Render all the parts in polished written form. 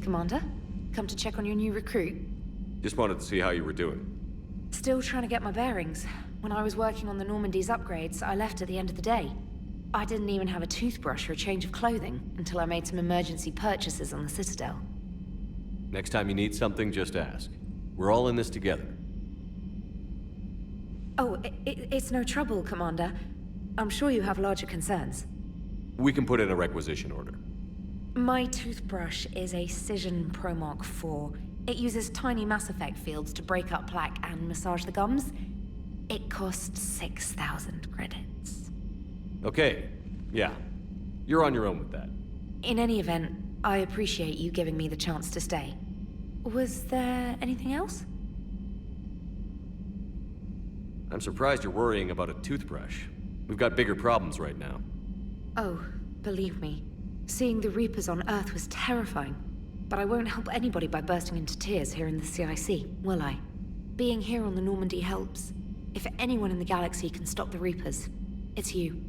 Commander. Come to check on your new recruit. Just wanted to see how you were doing. Still trying to get my bearings. When I was working on the Normandy's upgrades, I left at the end of the day. I didn't even have a toothbrush or a change of clothing until I made some emergency purchases on the Citadel. Next time you need something, just ask. We're all in this together. Oh, it's no trouble, Commander. I'm sure you have larger concerns. We can put in a requisition order. My toothbrush is a Cision Pro Mark IV. It uses tiny Mass Effect fields to break up plaque and massage the gums. It costs 6,000 credits. Okay, yeah. You're on your own with that. In any event, I appreciate you giving me the chance to stay. Was there anything else? I'm surprised you're worrying about a toothbrush. We've got bigger problems right now. Oh, believe me. Seeing the Reapers on Earth was terrifying. But I won't help anybody by bursting into tears here in the CIC, will I? Being here on the Normandy helps. If anyone in the galaxy can stop the Reapers, it's you.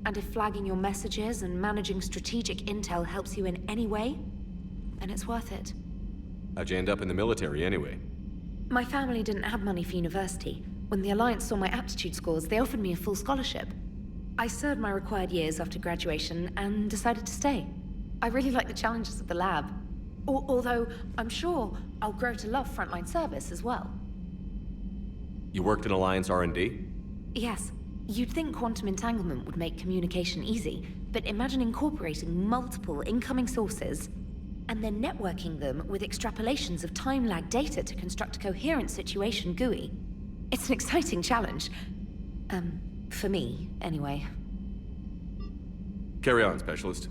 And if flagging your messages and managing strategic intel helps you in any way, then it's worth it. How'd you end up in the military anyway? My family didn't have money for university. When the Alliance saw my aptitude scores, they offered me a full scholarship. I served my required years after graduation and decided to stay. I really like the challenges of the lab. Although, I'm sure I'll grow to love frontline service as well. You worked in Alliance R&D? Yes. You'd think quantum entanglement would make communication easy, but imagine incorporating multiple incoming sources and then networking them with extrapolations of time-lag data to construct a coherent situation GUI. It's an exciting challenge. For me, anyway. Carry on, Specialist.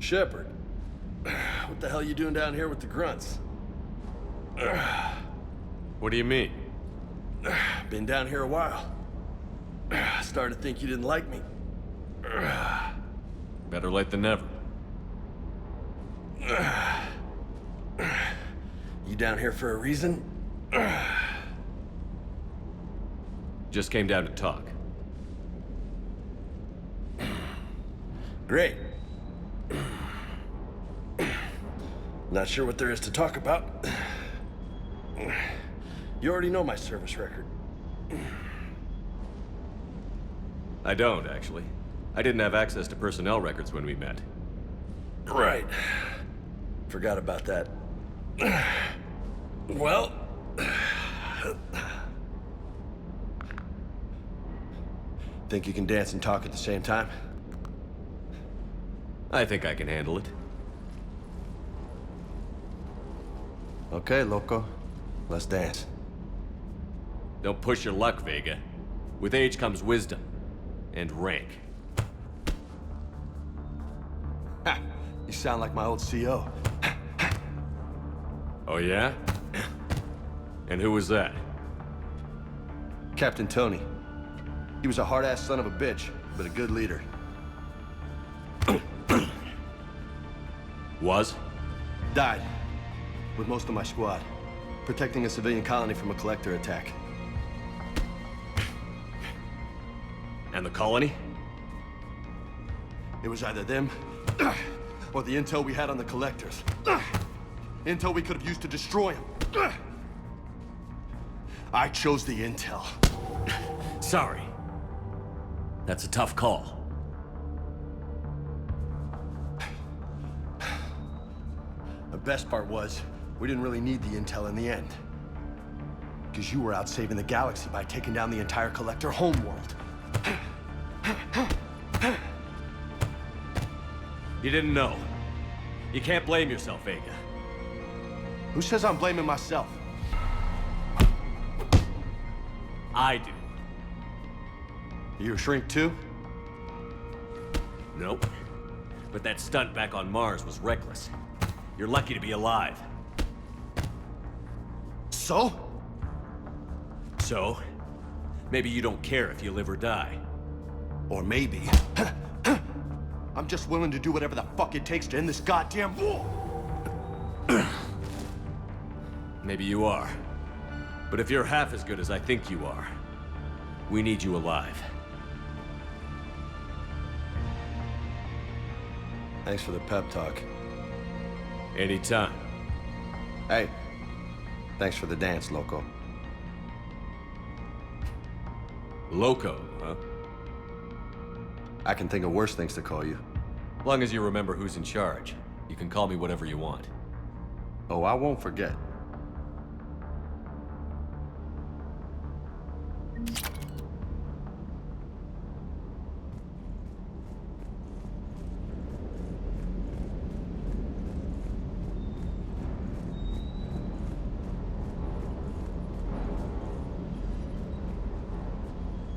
Shepard, what the hell are you doing down here with the grunts? What do you mean? Been down here a while. Started to think you didn't like me. Better late than never. You down here for a reason? Just came down to talk. Great. Not sure what there is to talk about. You already know my service record. I don't, actually. I didn't have access to personnel records when we met. Right. Forgot about that. Well... Think you can dance and talk at the same time? I think I can handle it. Okay, loco. Let's dance. Don't push your luck, Vega. With age comes wisdom. And rank. Ha! You sound like my old CO. Oh yeah? And who was that? Captain Tony. He was a hard-ass son of a bitch, but a good leader. Was? Died. With most of my squad. Protecting a civilian colony from a collector attack. And the colony? It was either them, or the intel we had on the collectors. Intel we could have used to destroy them. I chose the intel. Sorry. That's a tough call. The best part was, we didn't really need the intel in the end. Because you were out saving the galaxy by taking down the entire collector homeworld. You didn't know. You can't blame yourself, Vega. Who says I'm blaming myself? I do. You a shrink too? Nope. But that stunt back on Mars was reckless. You're lucky to be alive. So? So? Maybe you don't care if you live or die. Or maybe... I'm just willing to do whatever the fuck it takes to end this goddamn war! Maybe you are. But if you're half as good as I think you are, we need you alive. Thanks for the pep talk. Anytime. Hey, thanks for the dance, loco. Loco, huh? I can think of worse things to call you. Long as you remember who's in charge, you can call me whatever you want. Oh, I won't forget.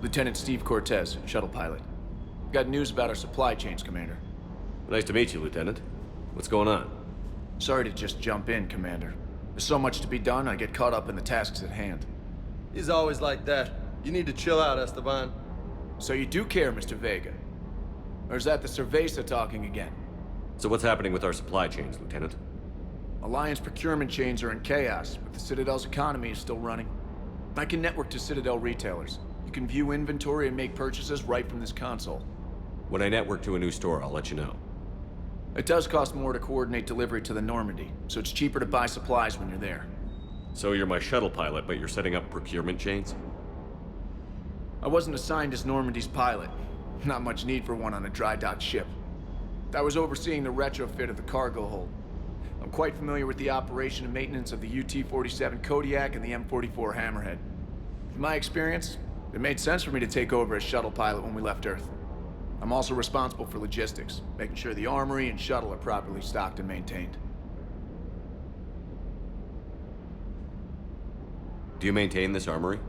Lieutenant Steve Cortez, shuttle pilot. Got news about our supply chains, Commander. Nice to meet you, Lieutenant. What's going on? Sorry to just jump in, Commander. There's so much to be done, I get caught up in the tasks at hand. He's always like that. You need to chill out, Esteban. So you do care, Mr. Vega? Or is that the Cerveza talking again? So what's happening with our supply chains, Lieutenant? Alliance procurement chains are in chaos, but the Citadel's economy is still running. I can network to Citadel retailers. You can view inventory and make purchases right from this console. When I network to a new store, I'll let you know. It does cost more to coordinate delivery to the Normandy, so it's cheaper to buy supplies when you're there. So you're my shuttle pilot, but you're setting up procurement chains? I wasn't assigned as Normandy's pilot. Not much need for one on a dry dock ship. I was overseeing the retrofit of the cargo hold. I'm quite familiar with the operation and maintenance of the UT-47 Kodiak and the M44 Hammerhead. In my experience, it made sense for me to take over as shuttle pilot when we left Earth. I'm also responsible for logistics, making sure the armory and shuttle are properly stocked and maintained. Do you maintain this armory?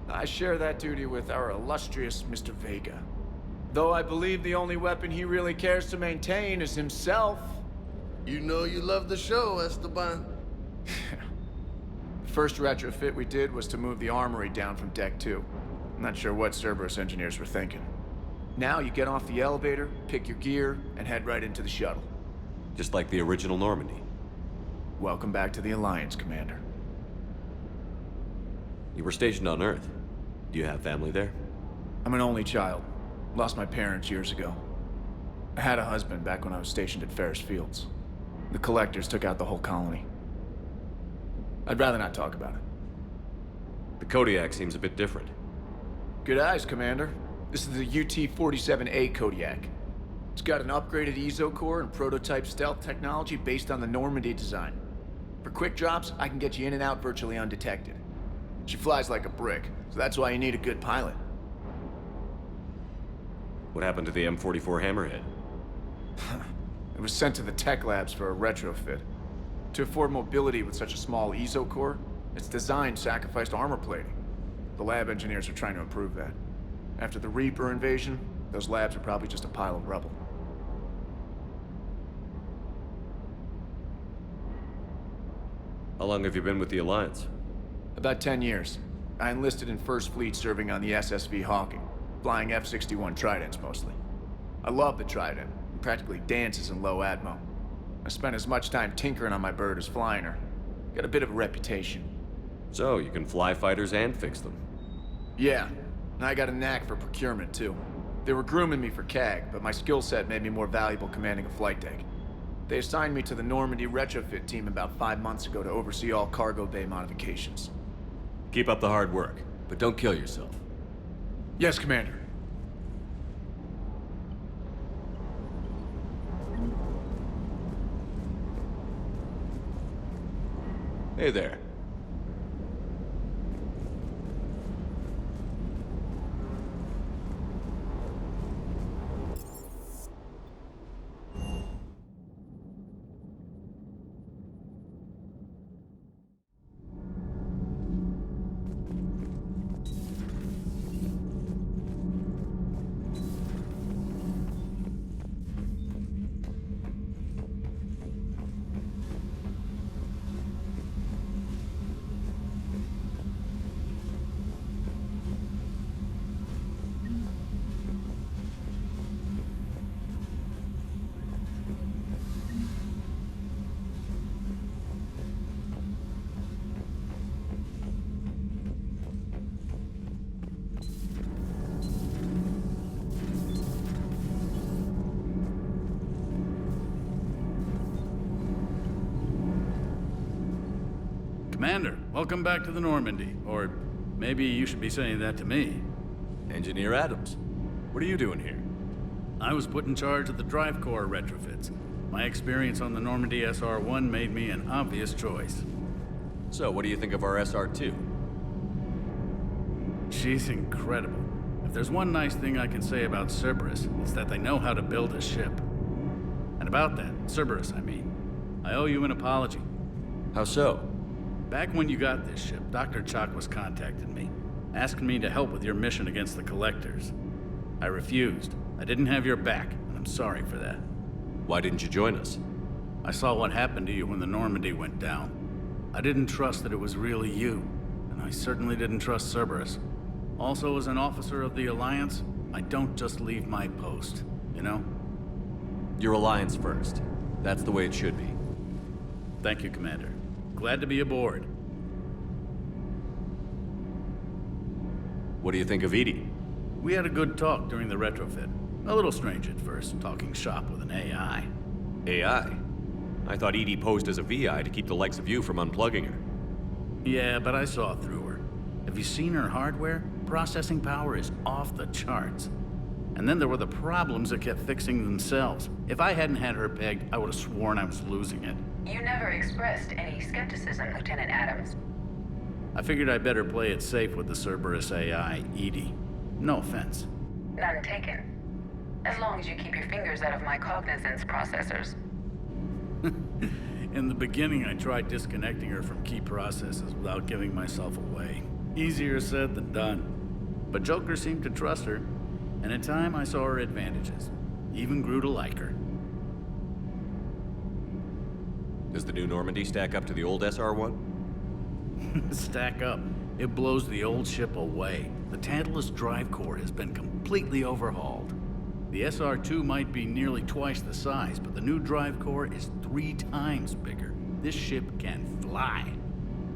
I share that duty with our illustrious Mr. Vega. Though I believe the only weapon he really cares to maintain is himself. You know you love the show, Esteban. The first retrofit we did was to move the armory down from Deck 2. I'm not sure what Cerberus engineers were thinking. Now you get off the elevator, pick your gear, and head right into the shuttle. Just like the original Normandy. Welcome back to the Alliance, Commander. You were stationed on Earth. Do you have family there? I'm an only child. Lost my parents years ago. I had a husband back when I was stationed at Ferris Fields. The Collectors took out the whole colony. I'd rather not talk about it. The Kodiak seems a bit different. Good eyes, Commander. This is the UT-47A Kodiak. It's got an upgraded EZO core and prototype stealth technology based on the Normandy design. For quick drops, I can get you in and out virtually undetected. She flies like a brick, so that's why you need a good pilot. What happened to the M44 Hammerhead? It was sent to the tech labs for a retrofit. To afford mobility with such a small EZO core, its design sacrificed armor plating. The lab engineers are trying to improve that. After the Reaper invasion, those labs are probably just a pile of rubble. How long have you been with the Alliance? About 10 years. I enlisted in First Fleet serving on the SSV Hawking, flying F-61 Tridents mostly. I love the Trident. It practically dances in low atmo. I spent as much time tinkering on my bird as flying her. Got a bit of a reputation. So, you can fly fighters and fix them. Yeah, and I got a knack for procurement too. They were grooming me for CAG, but my skill set made me more valuable commanding a flight deck. They assigned me to the Normandy retrofit team about 5 months ago to oversee all cargo bay modifications. Keep up the hard work, but don't kill yourself. Yes, Commander. Hey there. Commander, welcome back to the Normandy. Or maybe you should be saying that to me. Engineer Adams. What are you doing here? I was put in charge of the drive core retrofits. My experience on the Normandy SR-1 made me an obvious choice. So, what do you think of our SR-2? She's incredible. If there's one nice thing I can say about Cerberus, it's that they know how to build a ship. And about that, Cerberus, I mean, I owe you an apology. How so? Back when you got this ship, Dr. Chalk was contacting me, asking me to help with your mission against the Collectors. I refused. I didn't have your back, and I'm sorry for that. Why didn't you join us? I saw what happened to you when the Normandy went down. I didn't trust that it was really you, and I certainly didn't trust Cerberus. Also, as an officer of the Alliance, I don't just leave my post, you know? Your Alliance first. That's the way it should be. Thank you, Commander. Glad to be aboard. What do you think of Edie? We had a good talk during the retrofit. A little strange at first, talking shop with an AI. AI? I thought Edie posed as a VI to keep the likes of you from unplugging her. Yeah, but I saw through her. Have you seen her hardware? Processing power is off the charts. And then there were the problems that kept fixing themselves. If I hadn't had her pegged, I would have sworn I was losing it. You never expressed any skepticism, Lieutenant Adams. I figured I'd better play it safe with the Cerberus AI, Edie. No offense. None taken. As long as you keep your fingers out of my cognizance processors. In the beginning, I tried disconnecting her from key processes without giving myself away. Easier said than done. But Joker seemed to trust her. And in time, I saw her advantages. Even grew to like her. Does the new Normandy stack up to the old SR-1? Stack up. It blows the old ship away. The Tantalus drive core has been completely overhauled. The SR-2 might be nearly twice the size, but the new drive core is 3 times bigger. This ship can fly.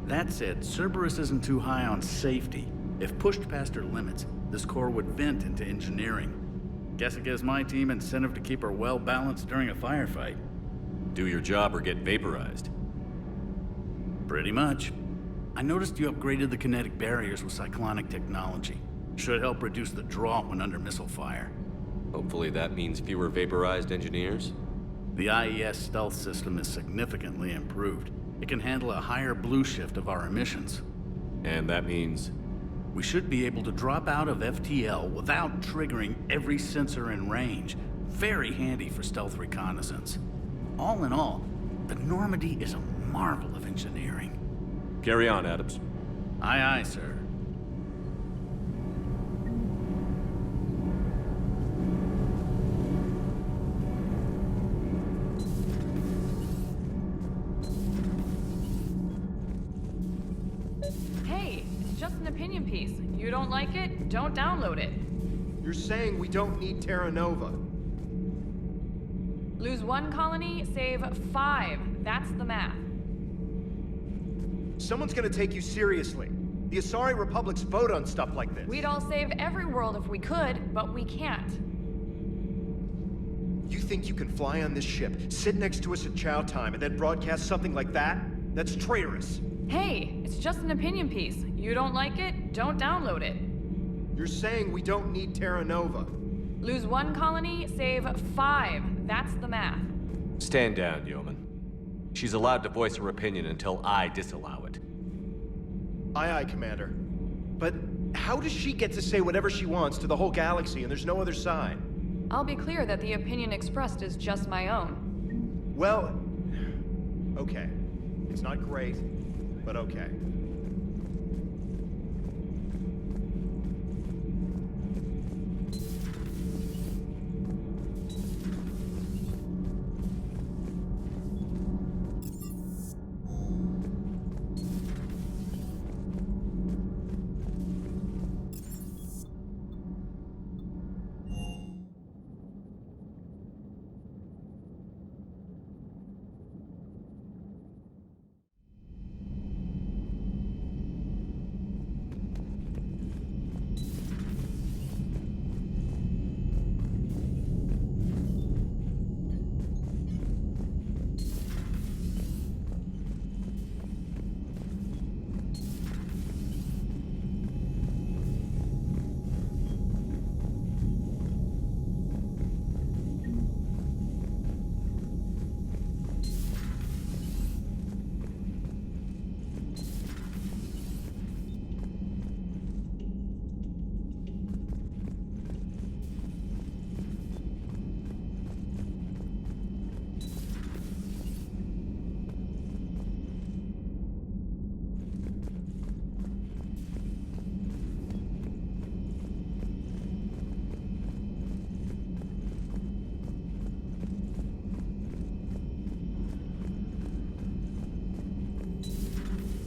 That said, Cerberus isn't too high on safety. If pushed past her limits, this core would vent into engineering. Guess it gives my team incentive to keep her well balanced during a firefight. Do your job or get vaporized. Pretty much. I noticed you upgraded the kinetic barriers with cyclonic technology. Should help reduce the draw when under missile fire. Hopefully that means fewer vaporized engineers. The IES stealth system is significantly improved. It can handle a higher blue shift of our emissions. And that means... We should be able to drop out of FTL without triggering every sensor in range. Very handy for stealth reconnaissance. All in all, the Normandy is a marvel of engineering. Carry on, Adams. Aye, aye, sir. Hey, it's just an opinion piece. You don't like it? Don't download it. You're saying we don't need Terra Nova. Lose 1 colony, save 5. That's the math. Someone's gonna take you seriously. The Asari Republics vote on stuff like this. We'd all save every world if we could, but we can't. You think you can fly on this ship, sit next to us at chow time, and then broadcast something like that? That's traitorous. Hey, it's just an opinion piece. You don't like it? Don't download it. You're saying we don't need Terra Nova. Lose 1 colony, save 5. That's the math. Stand down, Yeoman. She's allowed to voice her opinion until I disallow it. Aye, aye, Commander. But how does she get to say whatever she wants to the whole galaxy and there's no other side? I'll be clear that the opinion expressed is just my own. Well, okay. It's not great, but okay.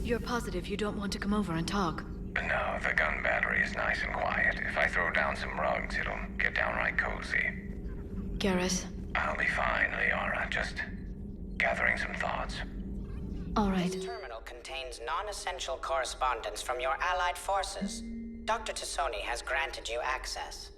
You're positive you don't want to come over and talk? No, the gun battery is nice and quiet. If I throw down some rugs, it'll get downright cozy. Garrus? I'll be fine, Liara. Just gathering some thoughts. All right. This terminal contains non-essential correspondence from your allied forces. Dr. Tassoni has granted you access.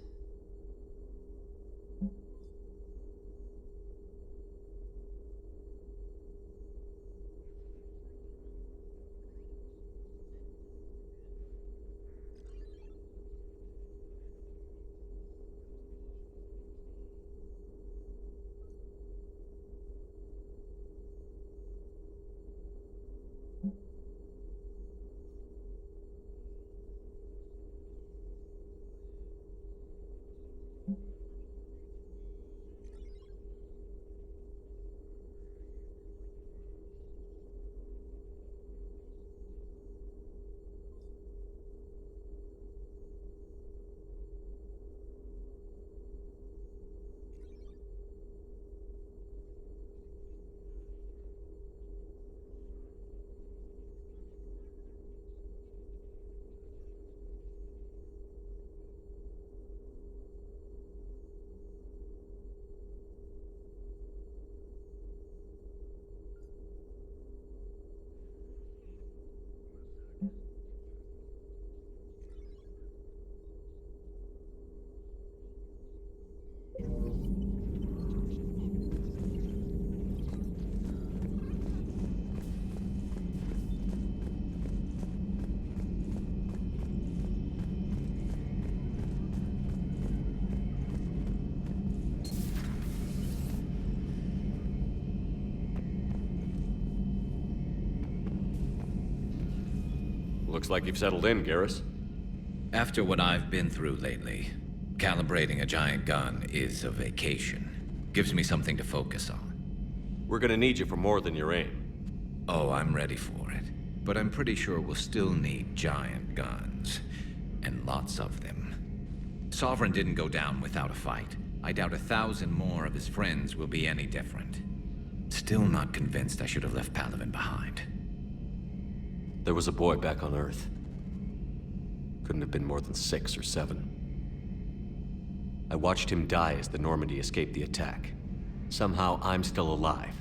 Looks like you've settled in, Garrus. After what I've been through lately, calibrating a giant gun is a vacation. Gives me something to focus on. We're gonna need you for more than your aim. Oh, I'm ready for it. But I'm pretty sure we'll still need giant guns. And lots of them. Sovereign didn't go down without a fight. I doubt 1,000 more of his friends will be any different. Still not convinced I should have left Palaven behind. There was a boy back on Earth. Couldn't have been more than 6 or 7. I watched him die as the Normandy escaped the attack. Somehow I'm still alive.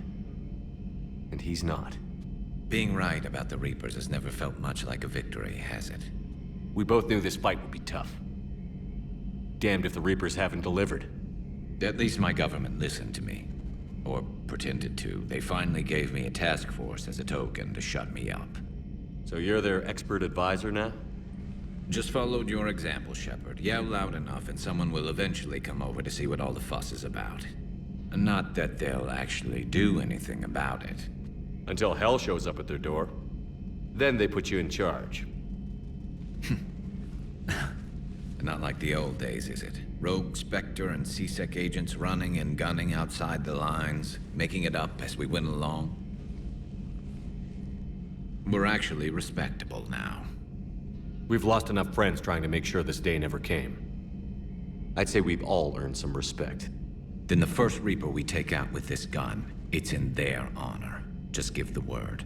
And he's not. Being right about the Reapers has never felt much like a victory, has it? We both knew this fight would be tough. Damned if the Reapers haven't delivered. At least my government listened to me. Or pretended to. They finally gave me a task force as a token to shut me up. So you're their expert advisor now? Just followed your example, Shepard. Yell loud enough and someone will eventually come over to see what all the fuss is about. Not that they'll actually do anything about it. Until hell shows up at their door. Then they put you in charge. Not like the old days, is it? Rogue Spectre and C-Sec agents running and gunning outside the lines, making it up as we went along. We're actually respectable now. We've lost enough friends trying to make sure this day never came. I'd say we've all earned some respect. Then the first Reaper we take out with this gun, it's in their honor. Just give the word.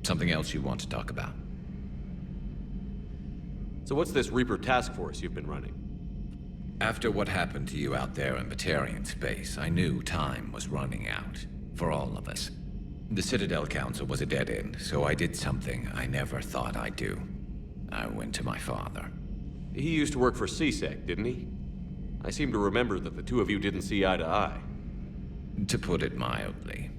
Something else you want to talk about? So what's this Reaper task force you've been running? After what happened to you out there in Batarian space, I knew time was running out. For all of us. The Citadel Council was a dead end, so I did something I never thought I'd do. I went to my father. He used to work for C-Sec, didn't he? I seem to remember that the two of you didn't see eye to eye. To put it mildly.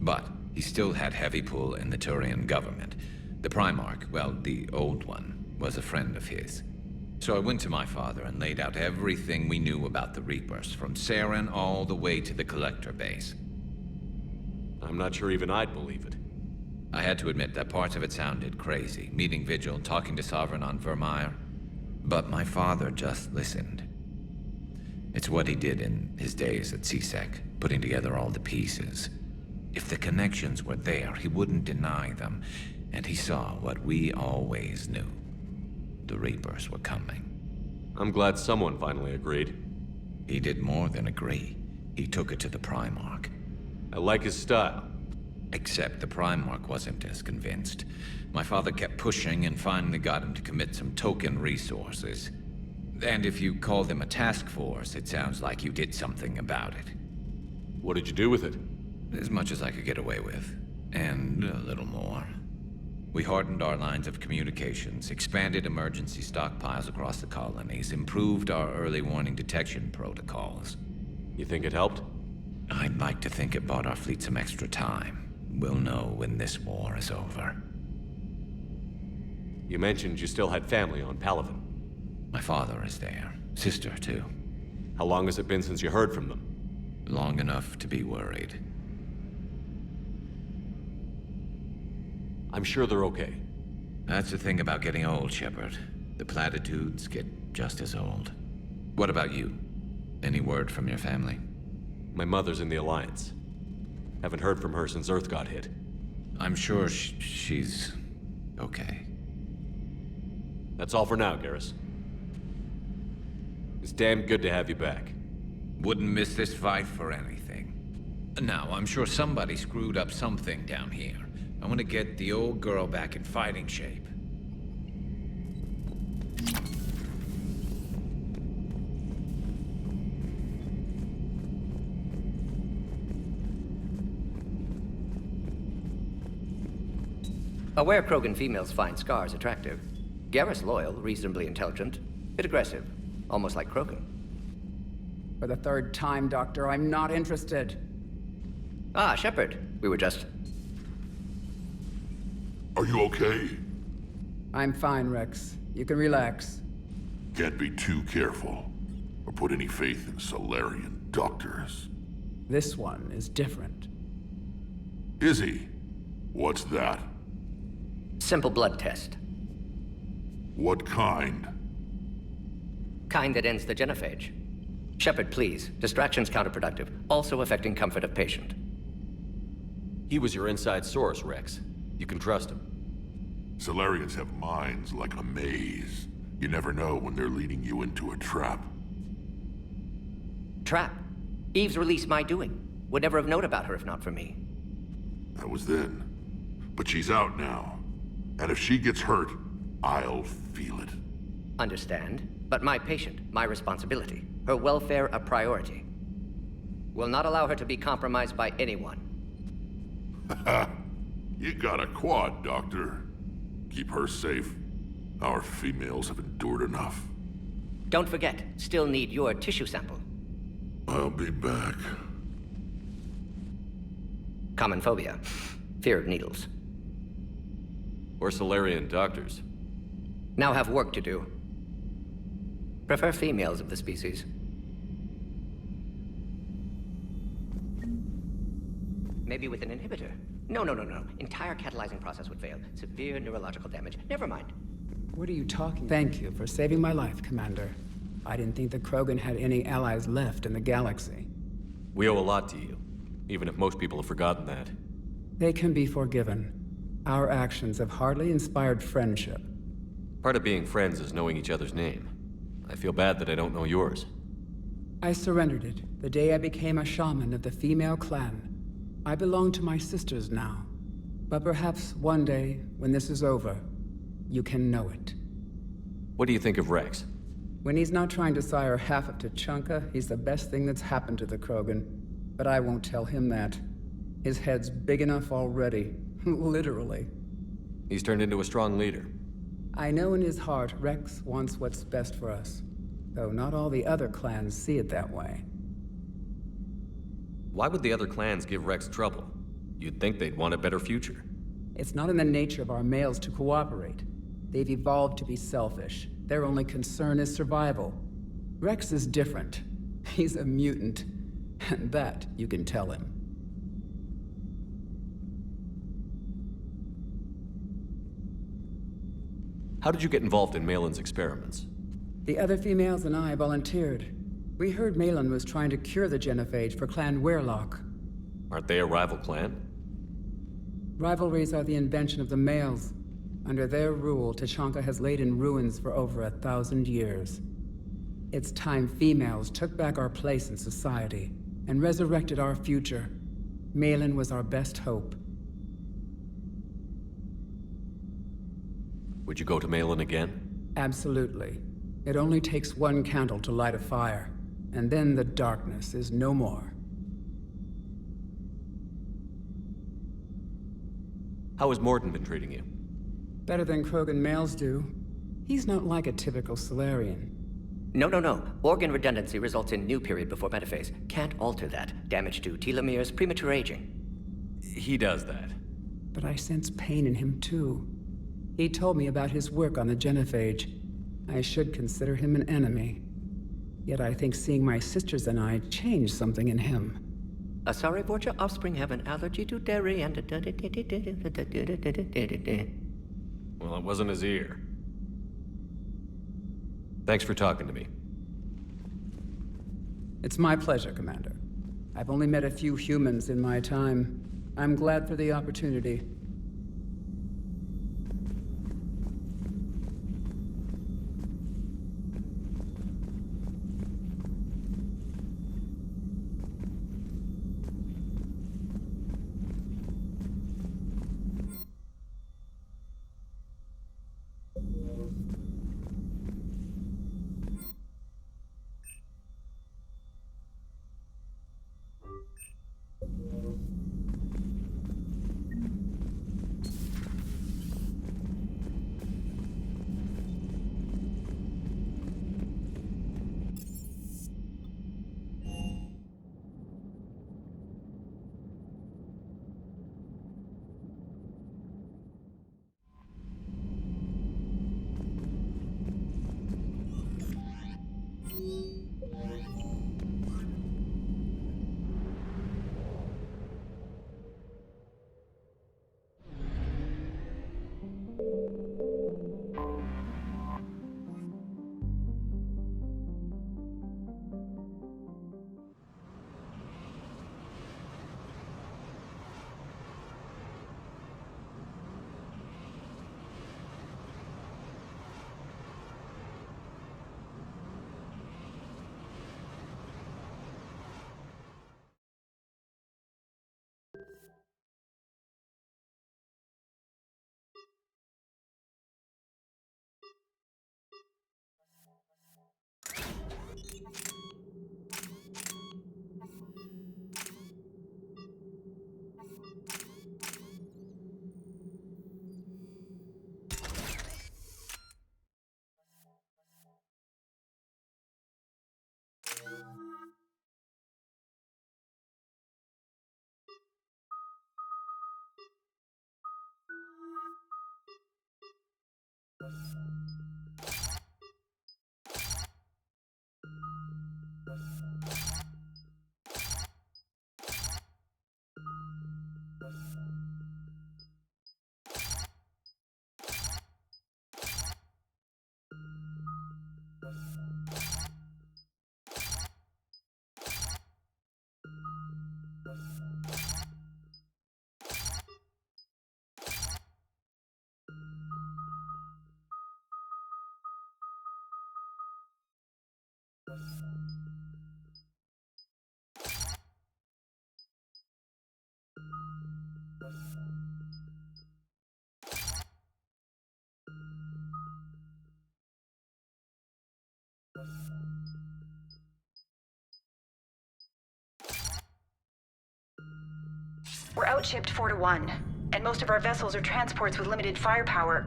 But he still had heavy pull in the Turian government. The Primarch, well, the old one, was a friend of his. So I went to my father and laid out everything we knew about the Reapers, from Saren all the way to the Collector base. I'm not sure even I'd believe it. I had to admit that parts of it sounded crazy, meeting Vigil, talking to Sovereign on Vermeer. But my father just listened. It's what he did in his days at C-Sec, putting together all the pieces. If the connections were there, he wouldn't deny them, and he saw what we always knew. The Reapers were coming. I'm glad someone finally agreed. He did more than agree. He took it to the Primarch. I like his style. Except the Primarch wasn't as convinced. My father kept pushing and finally got him to commit some token resources. And if you call them a task force, it sounds like you did something about it. What did you do with it? As much as I could get away with. And a little more. We hardened our lines of communications, expanded emergency stockpiles across the colonies, improved our early warning detection protocols. You think it helped? I'd like to think it bought our fleet some extra time. We'll know when this war is over. You mentioned you still had family on Palaven. My father is there. Sister, too. How long has it been since you heard from them? Long enough to be worried. I'm sure they're okay. That's the thing about getting old, Shepard. The platitudes get just as old. What about you? Any word from your family? My mother's in the Alliance. Haven't heard from her since Earth got hit. I'm sure she's okay. That's all for now, Garrus. It's damn good to have you back. Wouldn't miss this fight for anything. Now, I'm sure somebody screwed up something down here. I want to get the old girl back in fighting shape. Aware Krogan females find scars attractive. Garrus loyal, reasonably intelligent, bit aggressive, almost like Krogan. For the third time, Doctor, I'm not interested. Ah, Shepard. We were just... Are you okay? I'm fine, Rex. You can relax. Can't be too careful, or put any faith in Solarian doctors. This one is different. Is he? What's that? Simple blood test. What kind? Kind that ends the genophage. Shepard, please. Distraction's counterproductive, also affecting comfort of patient. He was your inside source, Rex. You can trust him. Solarians have minds like a maze. You never know when they're leading you into a trap. Trap? Eve's release my doing. Would never have known about her if not for me. That was then. But she's out now. And if she gets hurt, I'll feel it. Understand. But my patient, my responsibility. Her welfare a priority. Will not allow her to be compromised by anyone. You got a quad, Doctor. Keep her safe. Our females have endured enough. Don't forget, still need your tissue sample. I'll be back. Common phobia. Fear of needles. Or Solarian doctors. Now have work to do. Prefer females of the species. Maybe with an inhibitor. No. Entire catalyzing process would fail. Severe neurological damage. Never mind. What are you talking? Thank you for saving my life, Commander. I didn't think the Krogan had any allies left in the galaxy. We owe a lot to you, even if most people have forgotten that. They can be forgiven. Our actions have hardly inspired friendship. Part of being friends is knowing each other's name. I feel bad that I don't know yours. I surrendered it the day I became a shaman of the female clan. I belong to my sisters now. But perhaps one day, when this is over, you can know it. What do you think of Rex? When he's not trying to sire half of Tuchanka, he's the best thing that's happened to the Krogan. But I won't tell him that. His head's big enough already. Literally. He's turned into a strong leader. I know in his heart Rex wants what's best for us. Though not all the other clans see it that way. Why would the other clans give Rex trouble? You'd think they'd want a better future. It's not in the nature of our males to cooperate. They've evolved to be selfish. Their only concern is survival. Rex is different. He's a mutant. And that you can tell him. How did you get involved in Malin's experiments? The other females and I volunteered. We heard Malin was trying to cure the genophage for Clan Weirlock. Aren't they a rival clan? Rivalries are the invention of the males. Under their rule, Tuchanka has laid in ruins for over 1,000 years. It's time females took back our place in society and resurrected our future. Malin was our best hope. Would you go to Malin again? Absolutely. It only takes one candle to light a fire, and then the darkness is no more. How has Morden been treating you? Better than Krogan males do. He's not like a typical Solarian. No. Organ redundancy results in new period before metaphase. Can't alter that. Damage to telomeres, premature aging. He does that. But I sense pain in him too. He told me about his work on the genophage. I should consider him an enemy. Yet I think seeing my sisters and I changed something in him. Sorry, Borgia offspring have an allergy to dairy and... Well, it wasn't his ear. Thanks for talking to me. It's my pleasure, Commander. I've only met a few humans in my time. I'm glad for the opportunity. We're outshipped 4-1, and most of our vessels are transports with limited firepower.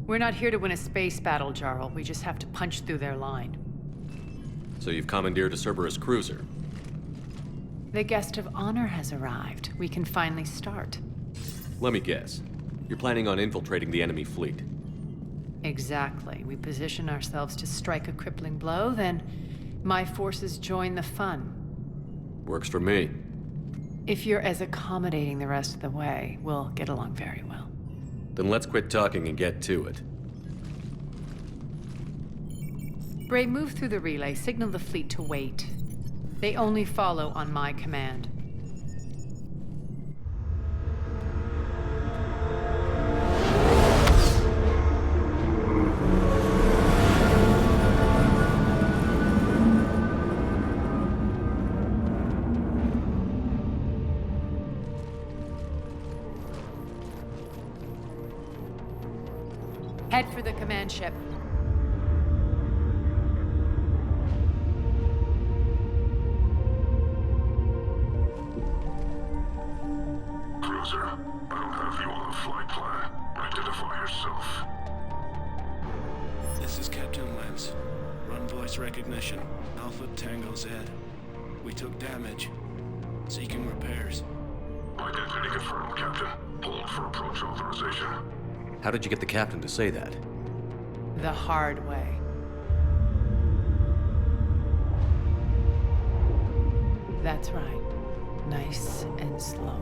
We're not here to win a space battle, Jarl. We just have to punch through their line. So you've commandeered a Cerberus cruiser? The guest of honor has arrived. We can finally start. Let me guess. You're planning on infiltrating the enemy fleet? Exactly. We position ourselves to strike a crippling blow, then my forces join the fun. Works for me. If you're as accommodating the rest of the way, we'll get along very well. Then let's quit talking and get to it. Bray, move through the relay. Signal the fleet to wait. They only follow on my command. Head for the command ship. Cruiser, I don't have you on the flight plan. Identify yourself. This is Captain Lance. Run voice recognition. Alpha Tango Z. We took damage. Seeking repairs. Identity confirmed, Captain. Hold for approach authorization. How did you get the captain to say that? The hard way. That's right. Nice and slow.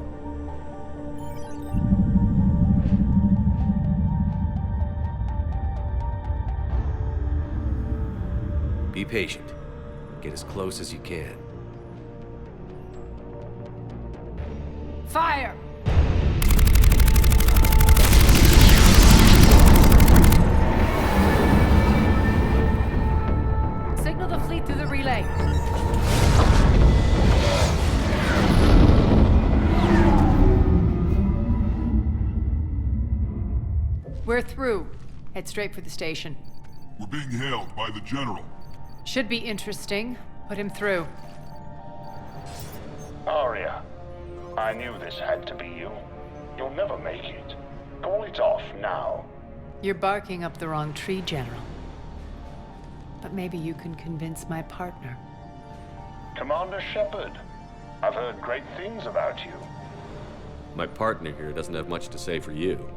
Be patient. Get as close as you can. Fire! Signal the fleet through the relay. We're through. Head straight for the station. We're being hailed by the General. Should be interesting. Put him through. Arya, I knew this had to be you. You'll never make it. Call it off now. You're barking up the wrong tree, General. But maybe you can convince my partner. Commander Shepard, I've heard great things about you. My partner here doesn't have much to say for you.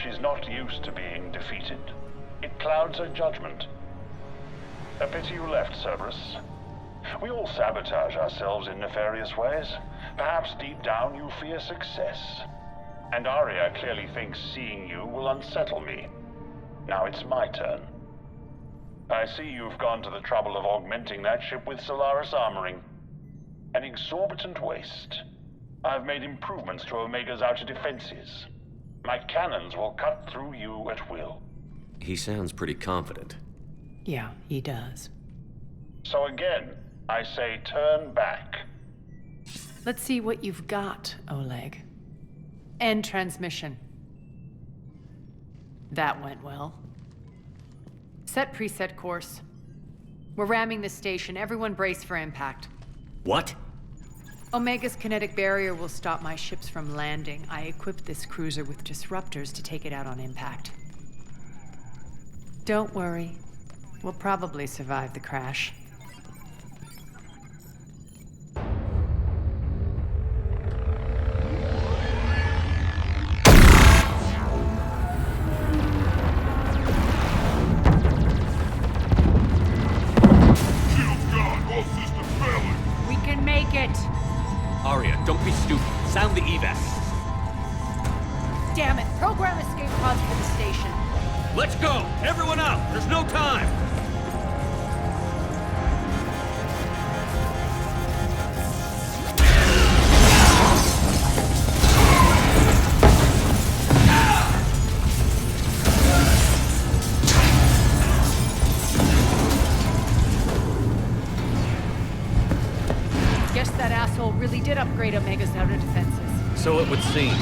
She's not used to being defeated. It clouds her judgment. A pity you left, Cerberus. We all sabotage ourselves in nefarious ways. Perhaps deep down you fear success. And Arya clearly thinks seeing you will unsettle me. Now it's my turn. I see you've gone to the trouble of augmenting that ship with Solaris armoring. An exorbitant waste. I've made improvements to Omega's outer defenses. My cannons will cut through you at will. He sounds pretty confident. Yeah, he does. So again, I say turn back. Let's see what you've got, Oleg. End transmission. That went well. Set preset course. We're ramming the station. Everyone brace for impact. What? Omega's kinetic barrier will stop my ships from landing. I equipped this cruiser with disruptors to take it out on impact. Don't worry. We'll probably survive the crash. Shields gone. All systems failing. Guess that asshole really did upgrade Omega's outer defenses. So it would seem.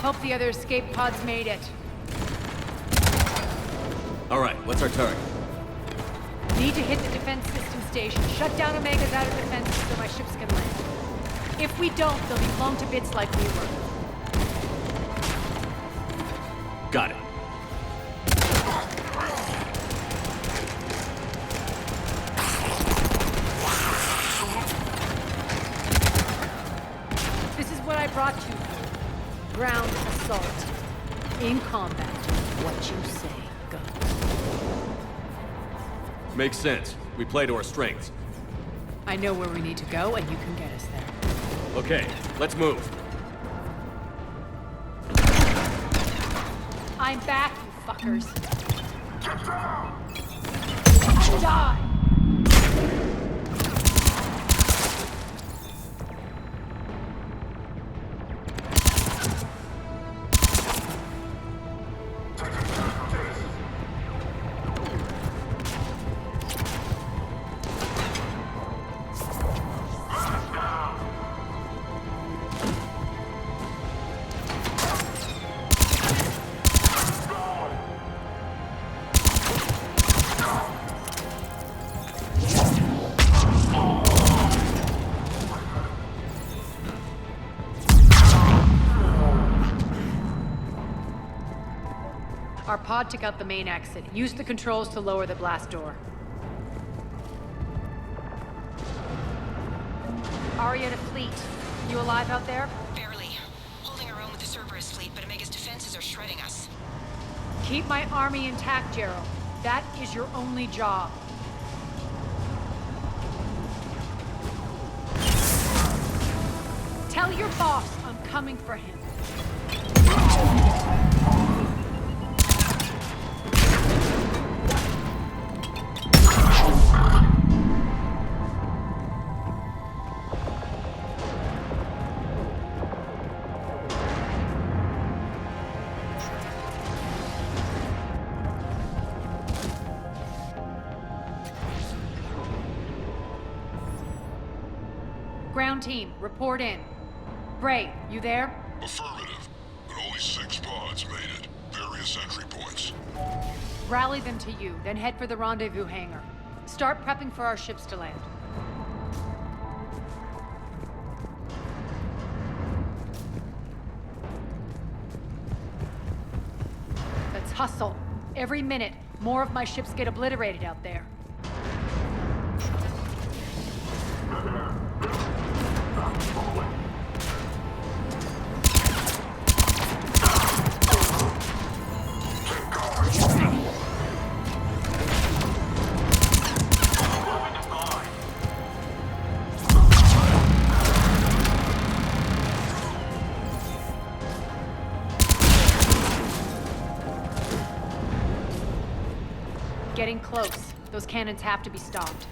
Hope the other escape pods made it. All right, what's our target? Need to hit the defense system station, shut down Omega's outer defenses so my ships can land. If we don't, they'll be blown to bits like we were. Got it. This is what I brought you for. Ground assault. In combat, what you say goes. Makes sense. We play to our strengths. I know where we need to go, and you can get us there. Okay, let's move. I'm back, you fuckers. Die! Our pod took out the main exit. Use the controls to lower the blast door. Aria to fleet. You alive out there? Barely. Holding our own with the Cerberus fleet, but Omega's defenses are shredding us. Keep my army intact, Gerald. That is your only job. Tell your boss I'm coming for him. Ground team, report in. Bray, you there? Affirmative, but only 6 pods made it. Various entry points. Rally them to you, then head for the rendezvous hangar. Start prepping for our ships to land. Let's hustle. Every minute, more of my ships get obliterated out there. Getting close. Those cannons have to be stopped.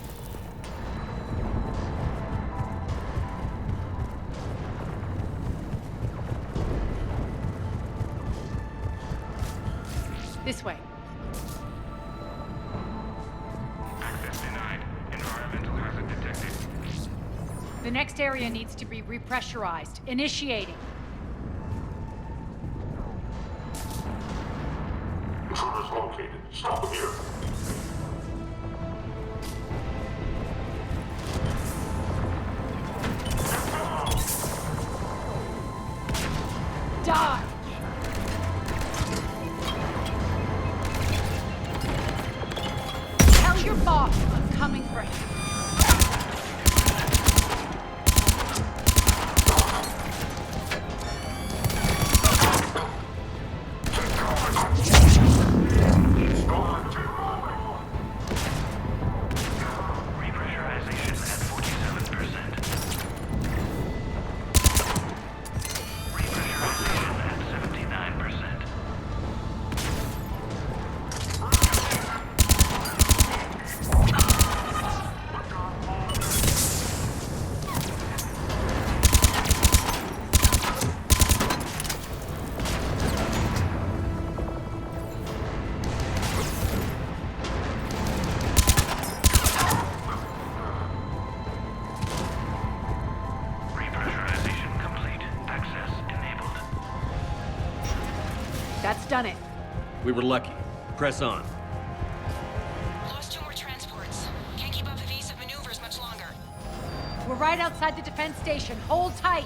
This way. Access denied. Environmental hazard detected. The next area needs to be repressurized. Initiating. Intruders located. Stop them here. Die! Tell your boss I'm coming for him. done it. We were lucky. Press on. Lost 2 more transports. Can't keep up evasive maneuvers much longer. We're right outside the defense station. Hold tight.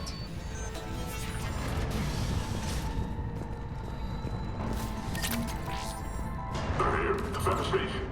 They're here. Defense station.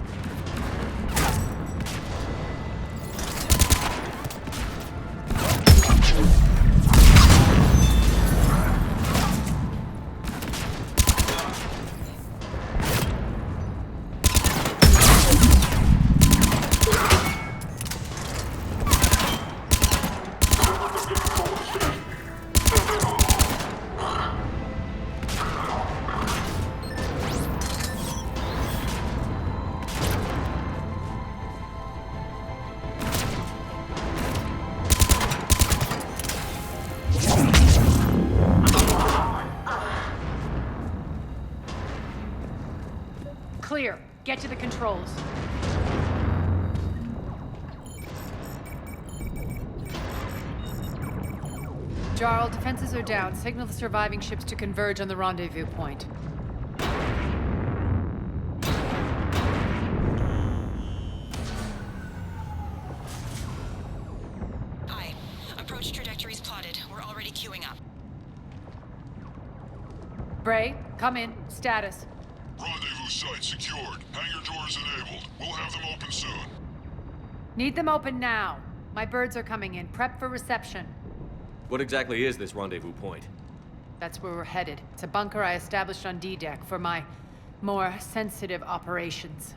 Clear. Get to the controls. Jarl, defenses are down. Signal the surviving ships to converge on the rendezvous point. Hi. Approach trajectories plotted. We're already queuing up. Bray, come in. Status. Rendezvous site secured. Hangar doors enabled. We'll have them open soon. Need them open now. My birds are coming in. Prep for reception. What exactly is this rendezvous point? That's where we're headed. It's a bunker I established on D-Deck for my more sensitive operations.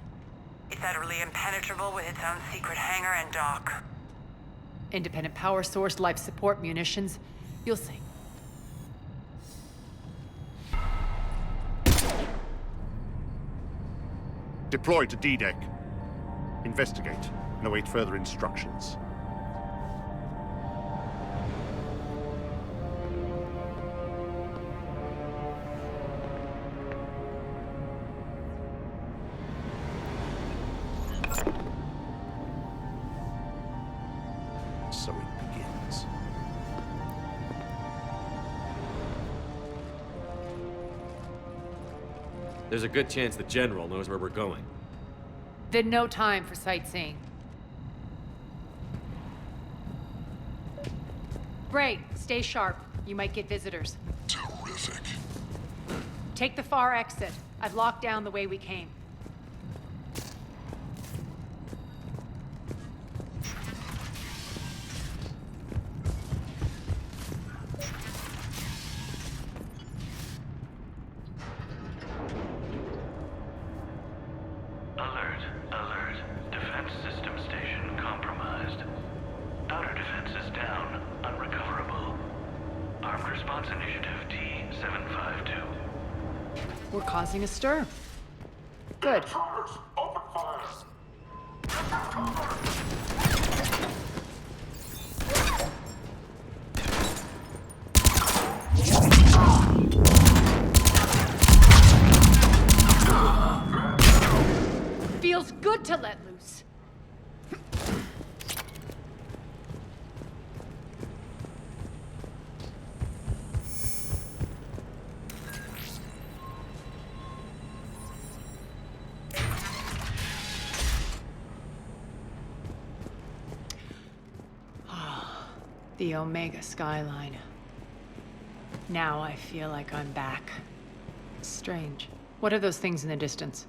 It's utterly impenetrable with its own secret hangar and dock. Independent power source, life support, munitions. You'll see. Deploy to D-Deck. Investigate and await further instructions. So it begins. There's a good chance the General knows where we're going. Then no time for sightseeing. Bray, stay sharp. You might get visitors. Terrific. Take the far exit. I've locked down the way we came. Alert, alert. Defense system station compromised. Outer defenses down, unrecoverable. Armed Response Initiative T-752. We're causing a stir. Good. Open fire. Feels good to let loose. The Omega skyline. Now I feel like I'm back. Strange. What are those things in the distance?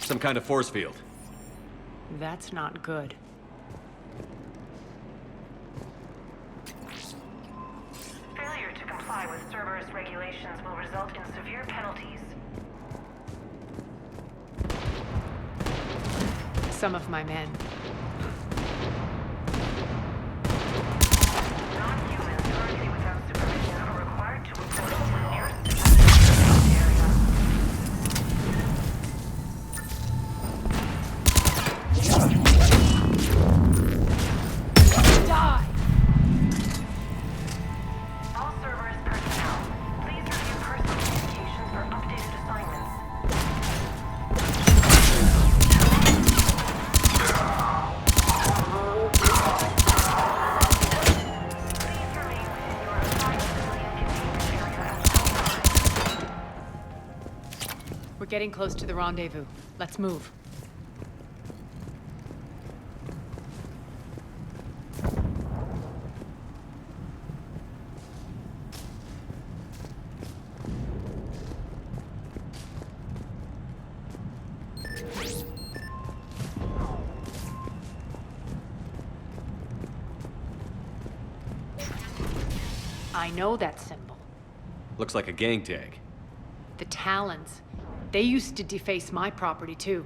Some kind of force field. That's not good. Failure to comply with Cerberus regulations will result in severe penalties. Some of my men. Non-humans currently without supervision are required to report to the nearest defense area. Die! All Cerberus personnel, please review personal communications for updated assignments. getting close to the rendezvous. Let's move. I know that symbol. Looks like a gang tag. The Talons. They used to deface my property, too.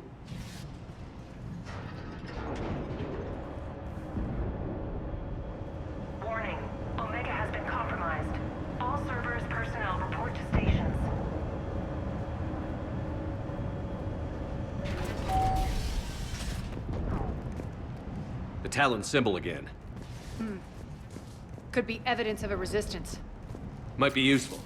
Warning. Omega has been compromised. All Cerberus personnel report to stations. The Talon symbol again. Could be evidence of a resistance. Might be useful.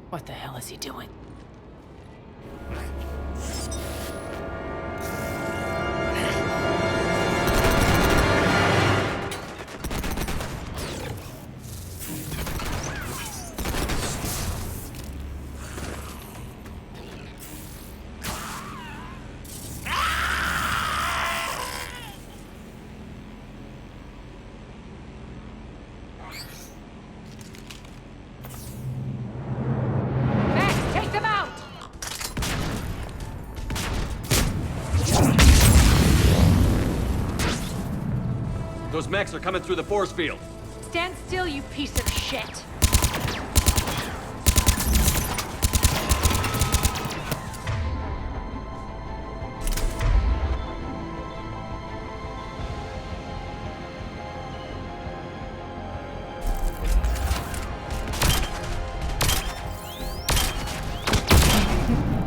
What the hell is he doing? Take them out! Those mechs are coming through the force field. Stand still, you piece of shit!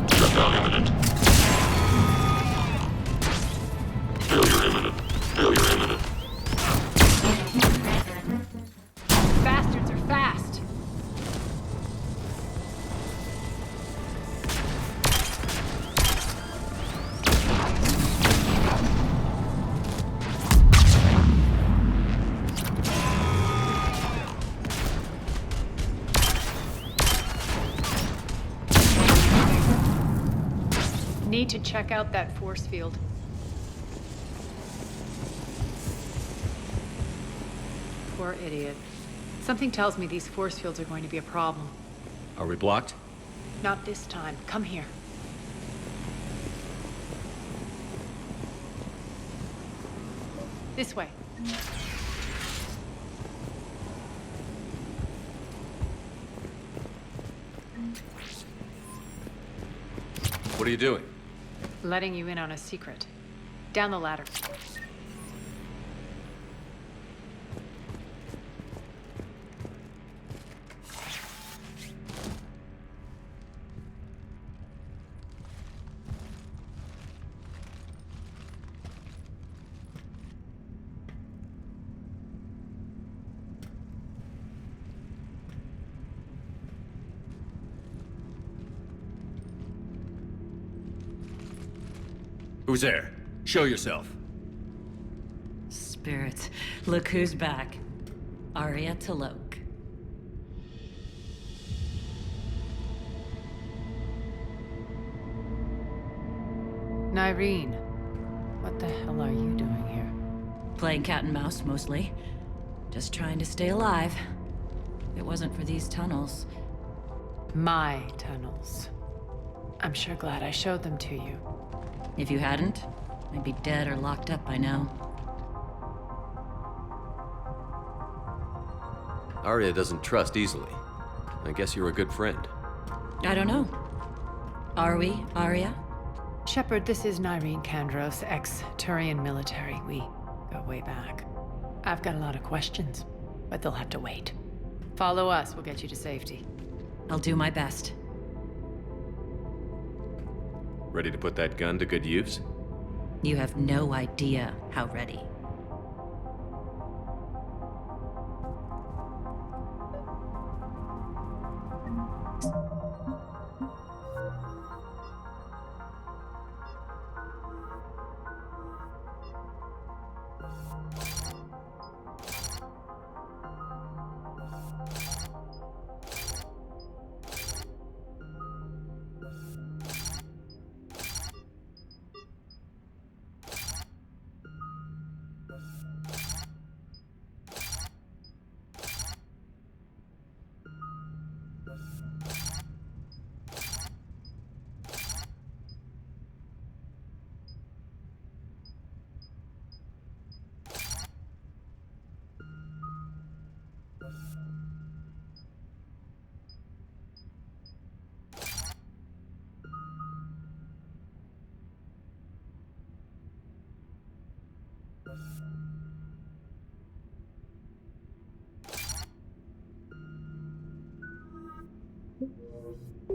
Shutdown imminent. Failure imminent. Failure imminent. Bastards are fast. Need to check out that force field. Poor idiot. Something tells me these force fields are going to be a problem. Are we blocked? Not this time. Come here. This way. What are you doing? Letting you in on a secret. Down the ladder. Who's there? Show yourself. Spirits, look who's back. Arya Talok. Nyreen, what the hell are you doing here? Playing cat and mouse, mostly. Just trying to stay alive. If it wasn't for these tunnels. My tunnels. I'm sure glad I showed them to you. If you hadn't, I'd be dead or locked up by now. Arya doesn't trust easily. I guess you're a good friend. I don't know. Are we, Arya? Shepard, this is Nyreen Kandros, ex-Turian military. We go way back. I've got a lot of questions, but they'll have to wait. Follow us, we'll get you to safety. I'll do my best. Ready to put that gun to good use? You have no idea how ready.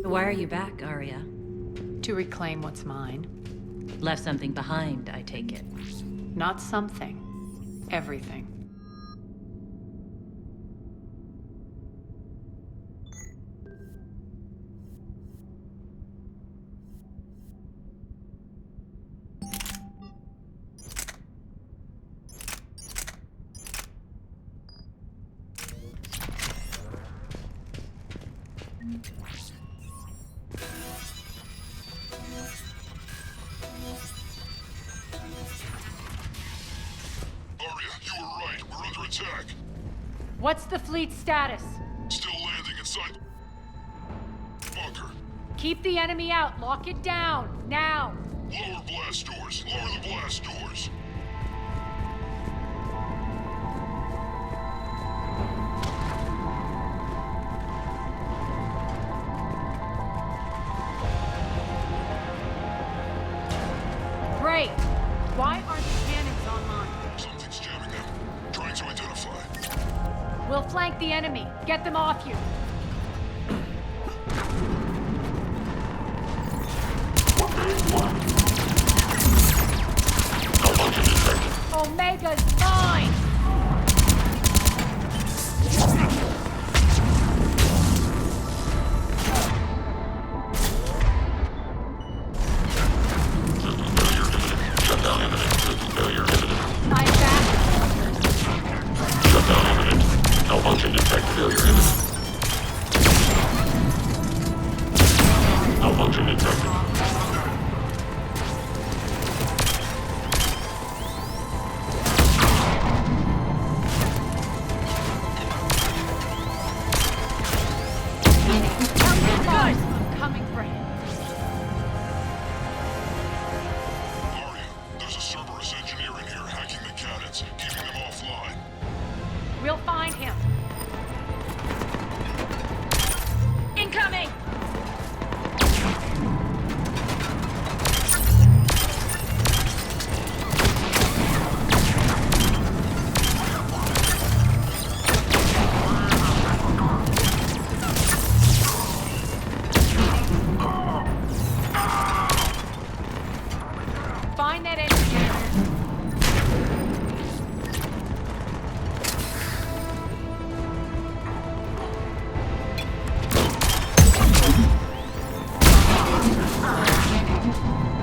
Why are you back, Arya? To reclaim what's mine. Left something behind, I take it. Not something. Everything. What's the fleet's status? Still landing inside bunker. Keep the enemy out. Lock it down. Now. Lower blast doors. Lower the blast doors. Great. Why aren't the cannons online? Something's jamming them. Trying to identify. We'll flank the enemy. Get them off you. Omega's mine! Malfunction detect failure imminent. Malfunction detected. Guys, I'm coming for him. Arya, there's a Cerberus engineer in here hacking the cannons, keeping them offline. We'll find him. Incoming! Find that engineer.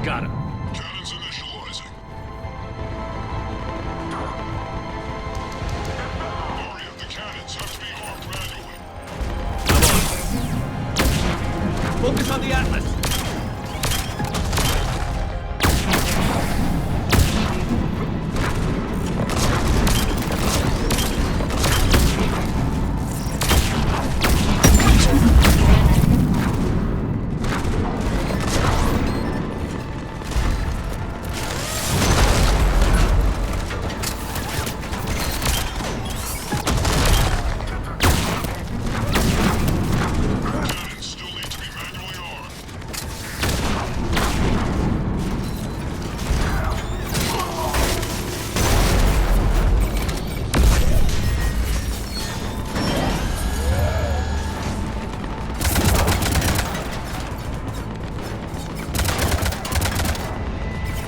Got him. Cannons initializing. Arya, the cannons have to be armed manually. Focus on the Atlas. Cannons still need to be manually armed.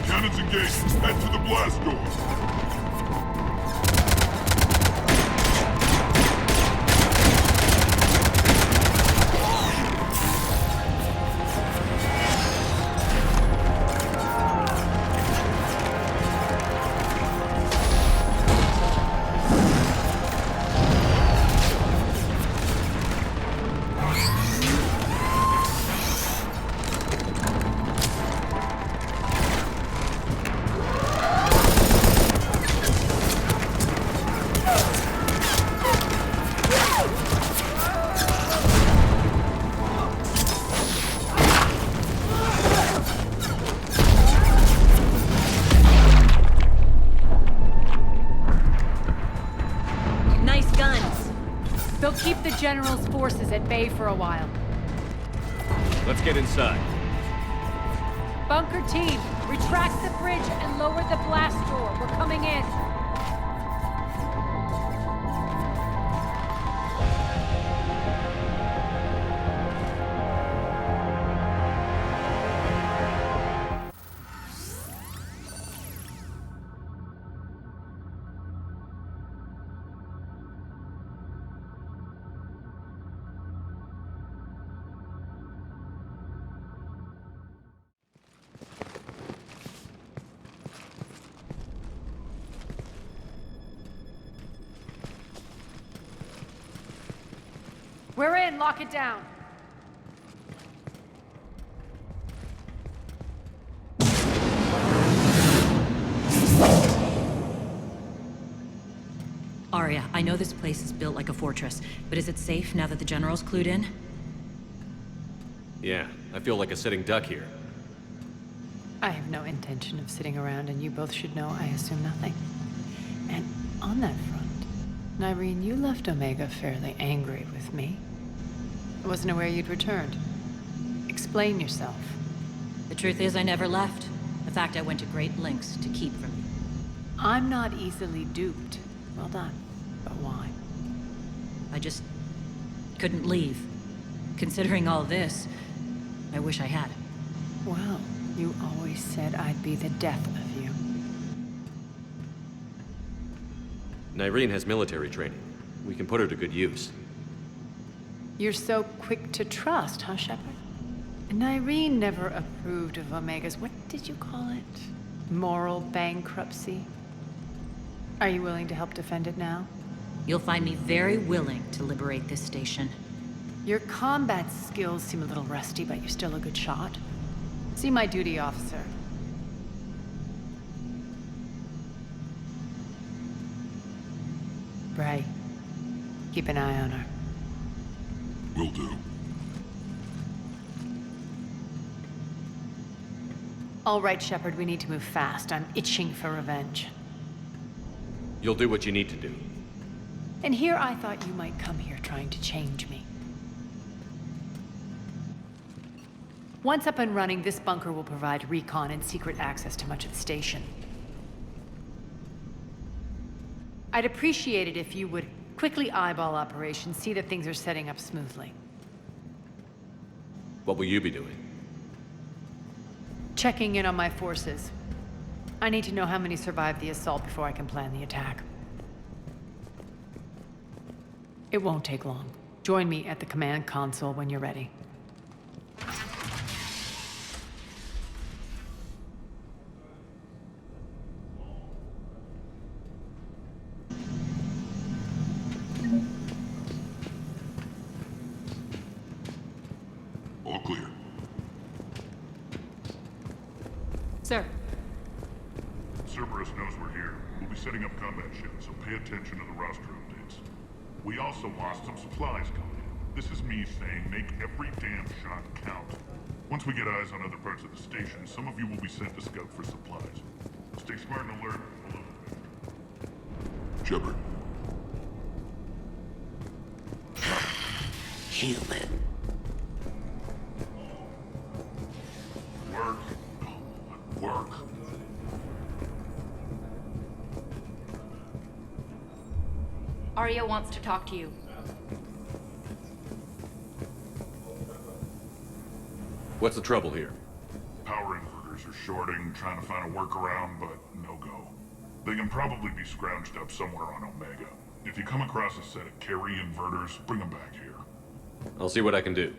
Cannons engaged. Head to the blast door. Nice guns. They'll keep the General's forces at bay for a while. Let's get inside. Bunker team, retract the bridge and lower the blast door. We're coming coming in. We're in. Lock it down. Arya, I know this place is built like a fortress, but is it safe now that the General's clued in? Yeah, I feel like a sitting duck here. I have no intention of sitting around, and you both should know I assume nothing. And on that front, Nyreen, you left Omega fairly angry with me. I wasn't aware you'd returned. Explain yourself. The truth is, I never left. In fact, I went to great lengths to keep from you. I'm not easily duped. Well done. But why? I just couldn't leave. Considering all this, I wish I had. Well, you always said I'd be the death of you. Nyreen has military training. We can put her to good use. You're so quick to trust, huh, Shepard? Nyreen never approved of Omega's, what did you call it? Moral bankruptcy? Are you willing to help defend it now? You'll find me very willing to liberate this station. Your combat skills seem a little rusty, but you're still a good shot. See my duty officer. Bray, keep an eye on her. Will do. All right, Shepard, we need to move fast. I'm itching for revenge. You'll do what you need to do. And here I thought you might come here trying to change me. Once up and running, this bunker will provide recon and secret access to much of the station. I'd appreciate it if you would quickly eyeball operations, see that things are setting up smoothly. What will you be doing? Checking in on my forces. I need to know how many survived the assault before I can plan the attack. It won't take long. Join me at the command console when you're ready. All clear. Sir. Cerberus knows we're here. We'll be setting up combat ships, so pay attention to the roster updates. We also lost some supplies coming in. This is me saying make every damn shot count. Once we get eyes on other parts of the station, some of you will be sent to scout for supplies. Stay smart and alert. Shepard. Human. Work. Work. Arya wants to talk to you. What's the trouble here? Power inverters are shorting, trying to find a workaround, but no go. They can probably be scrounged up somewhere on Omega. If you come across a set of carry inverters, bring them back here. I'll see what I can do.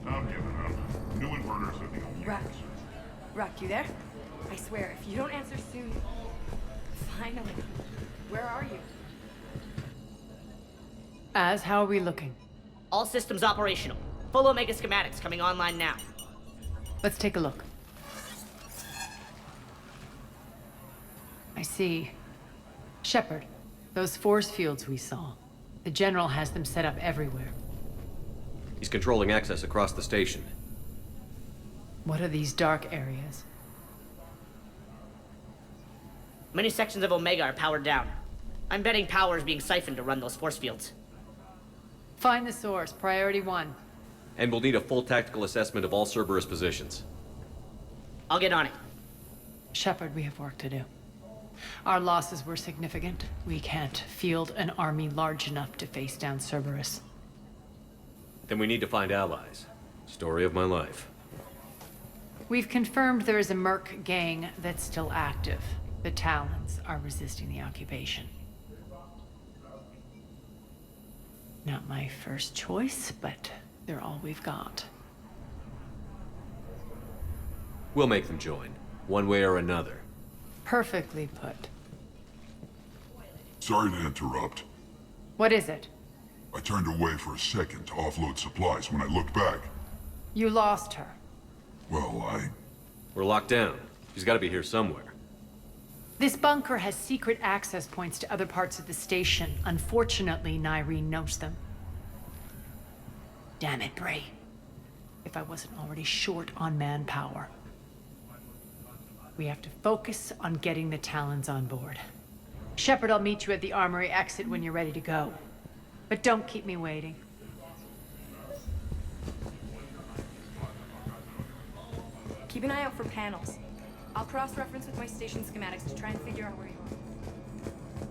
I'm giving up. New inverters are the only answer. Rock, you there? I swear, if you don't answer soon... Finally. Where are you? How are we looking? All systems operational. Full Omega schematics coming online now. Let's take a look. I see. Shepard, those force fields we saw. The General has them set up everywhere. He's controlling access across the station. What are these dark areas? Many sections of Omega are powered down. I'm betting power is being siphoned to run those force fields. Find the source, priority 1. And we'll need a full tactical assessment of all Cerberus positions. I'll get on it. Shepard, we have work to do. Our losses were significant. We can't field an army large enough to face down Cerberus. Then we need to find allies. Story of my life. We've confirmed there is a merc gang that's still active. The Talons are resisting the occupation. Not my first choice, but they're all we've got. We'll make them join, one way or another. Perfectly put. Sorry to interrupt. What is it? I turned away for a second to offload supplies. When I looked back, You lost her. well, We're locked down. She's gotta be here somewhere. This bunker has secret access points to other parts of the station. Unfortunately, Nyreen knows them. Damn it, Bray. If I wasn't already short on manpower. We have to focus on getting the Talons on board. Shepard, I'll meet you at the armory exit when you're ready to go. But don't keep me waiting. Keep an eye out for panels. I'll cross-reference with my station schematics to try and figure out where you are.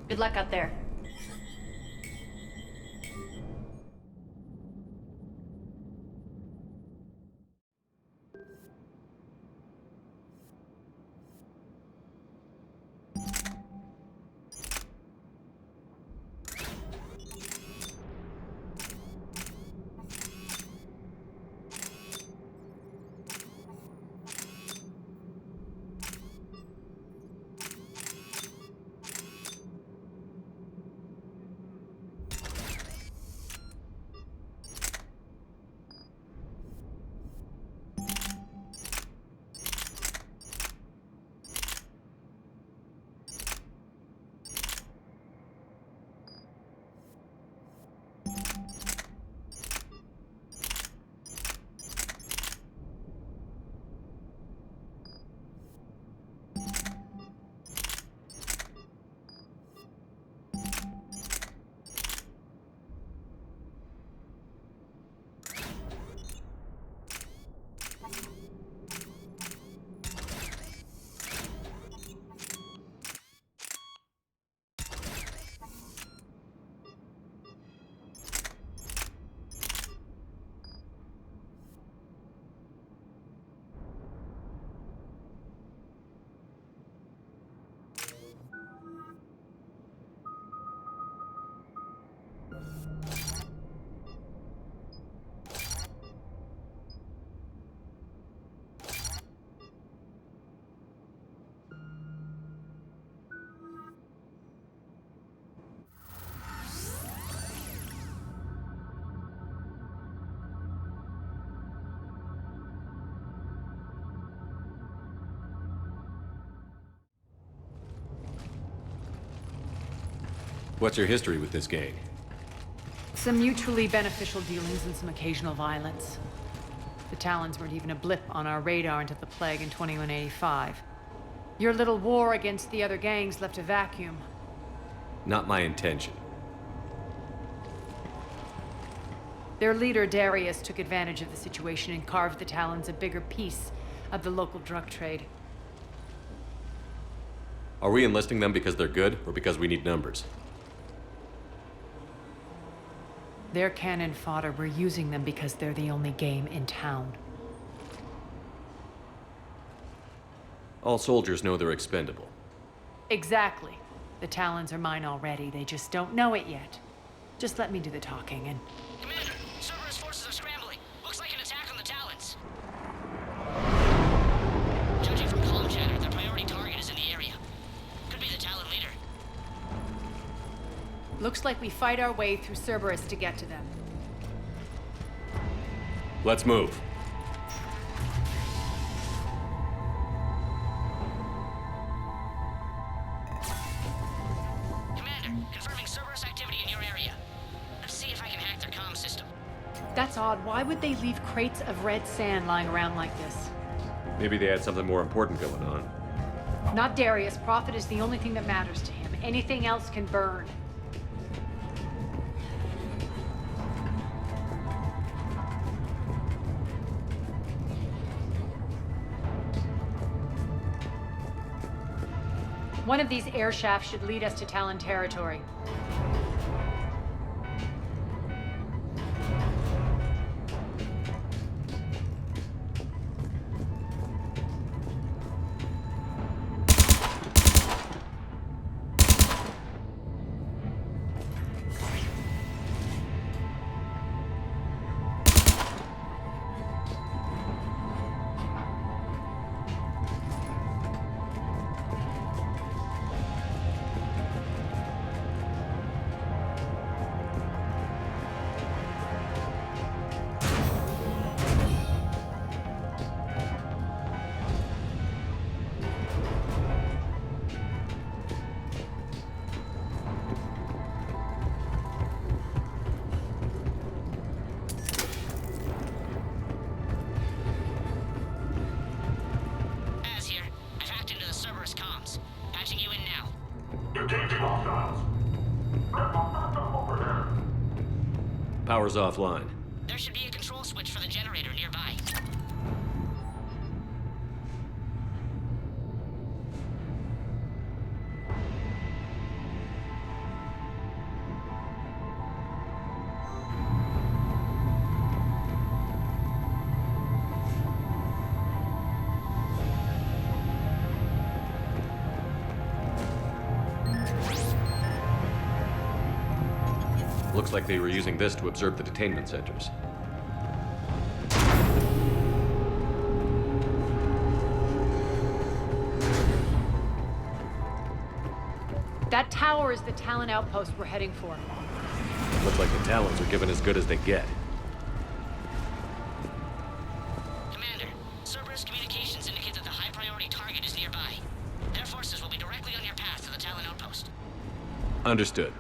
Good luck out there. What's your history with this gang? Some mutually beneficial dealings and some occasional violence. The Talons weren't even a blip on our radar until the plague in 2185. Your little war against the other gangs left a vacuum. Not my intention. Their leader, Darius, took advantage of the situation and carved the Talons a bigger piece of the local drug trade. Are we enlisting them because they're good, or because we need numbers? They're cannon fodder. We're using them because they're the only game in town. All soldiers know they're expendable. Exactly. The Talons are mine already. They just don't know it yet. Just let me do the talking and... Commander, Cerberus forces are scrambling. Looks like an attack on the Talons. Judging from comm chatter, their priority target is in the area. Could be the Talon leader. Looks like we fight our way through Cerberus to get to them. Let's move. Commander, confirming Cerberus activity in your area. Let's see if I can hack their comm system. That's odd. Why would they leave crates of red sand lying around like this? Maybe they had something more important going on. Not Darius. Profit is the only thing that matters to him. Anything else can burn. One of these air shafts should lead us to Talon territory. Power's offline. There should be a control switch for the generator nearby. Looks like they were using this to observe the detainment centers. That tower is the Talon outpost we're heading for. Looks like the Talons are given as good as they get. Commander, Cerberus communications indicate that the high-priority target is nearby. Their forces will be directly on your path to the Talon outpost. Understood.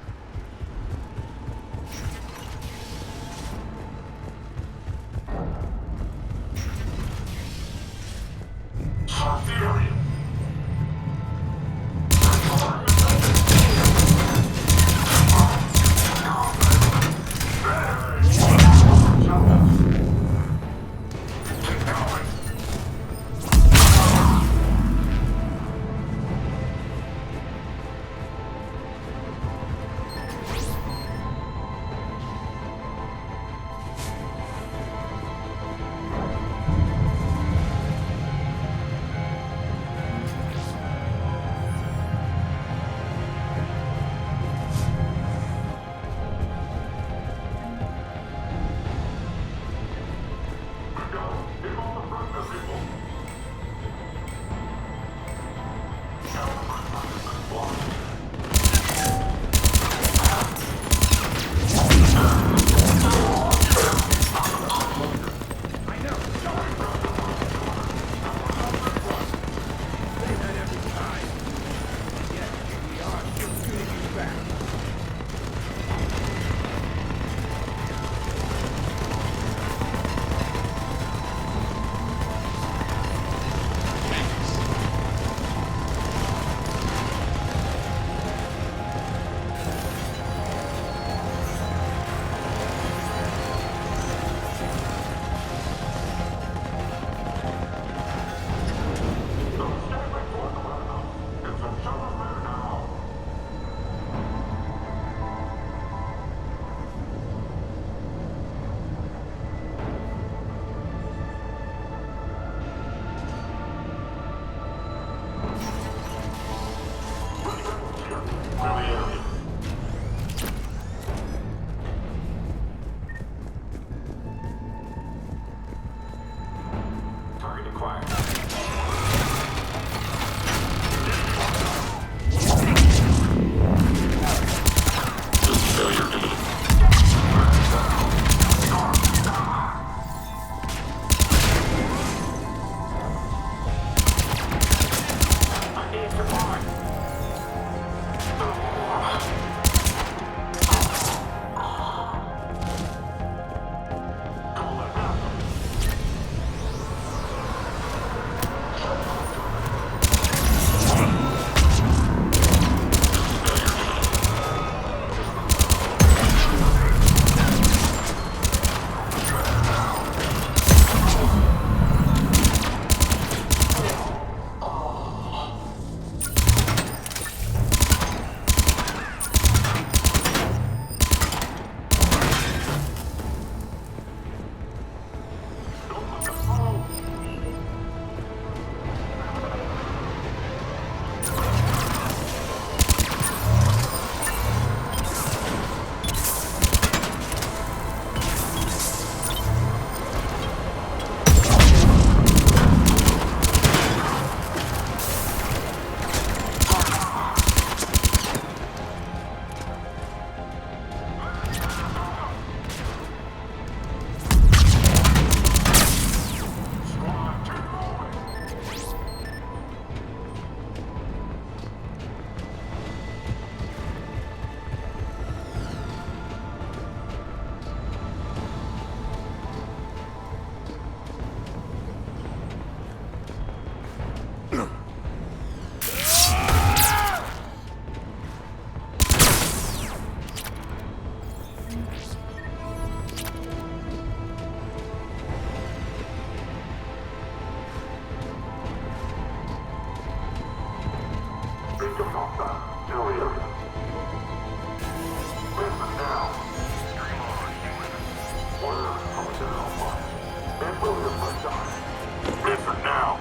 Listen now.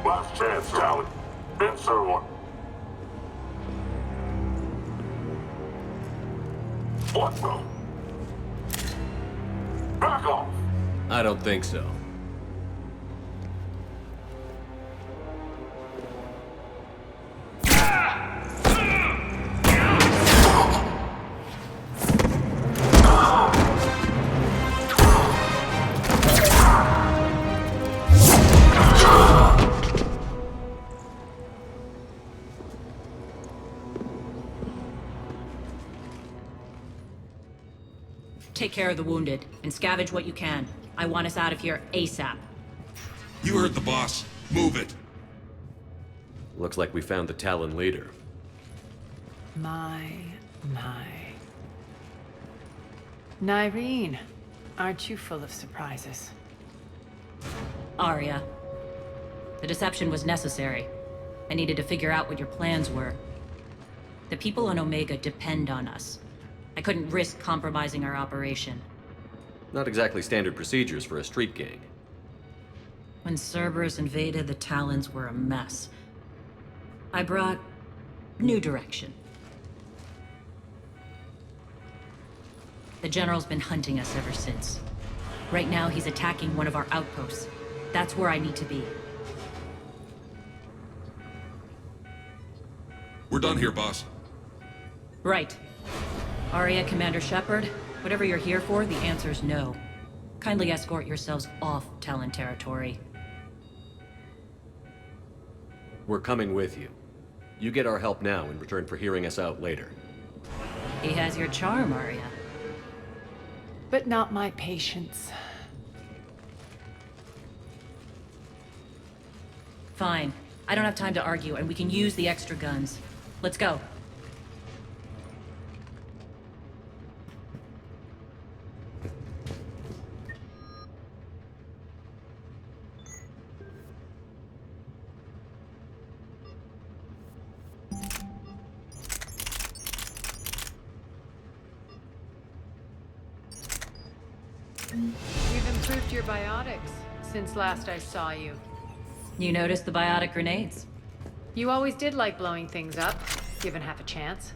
Last chance, Talon. Answer one. What the? Back off! I don't think so. Take care of the wounded, and scavenge what you can. I want us out of here ASAP. You heard the boss. Move it. Looks like we found the Talon leader. My. Nyreen, aren't you full of surprises? Arya. The deception was necessary. I needed to figure out what your plans were. The people on Omega depend on us. I couldn't risk compromising our operation. Not exactly standard procedures for a street gang. When Cerberus invaded, the Talons were a mess. I brought new direction. The General's been hunting us ever since. Right now, he's attacking one of our outposts. That's where I need to be. We're done here, boss. Right. Arya, Commander Shepard, whatever you're here for, the answer's no. Kindly escort yourselves off Talon territory. We're coming with you. You get our help now in return for hearing us out later. He has your charm, Arya. But not my patience. Fine. I don't have time to argue, and we can use the extra guns. Let's go. You've improved your biotics since last I saw you. You noticed the biotic grenades? You always did like blowing things up, given half a chance.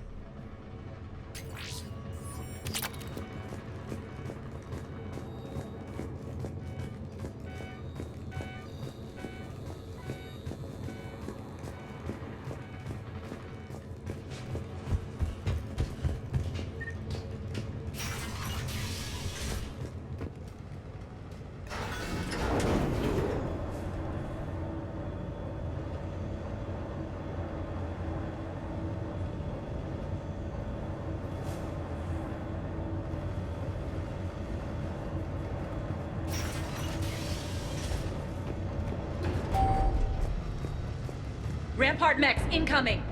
Rampart mechs incoming!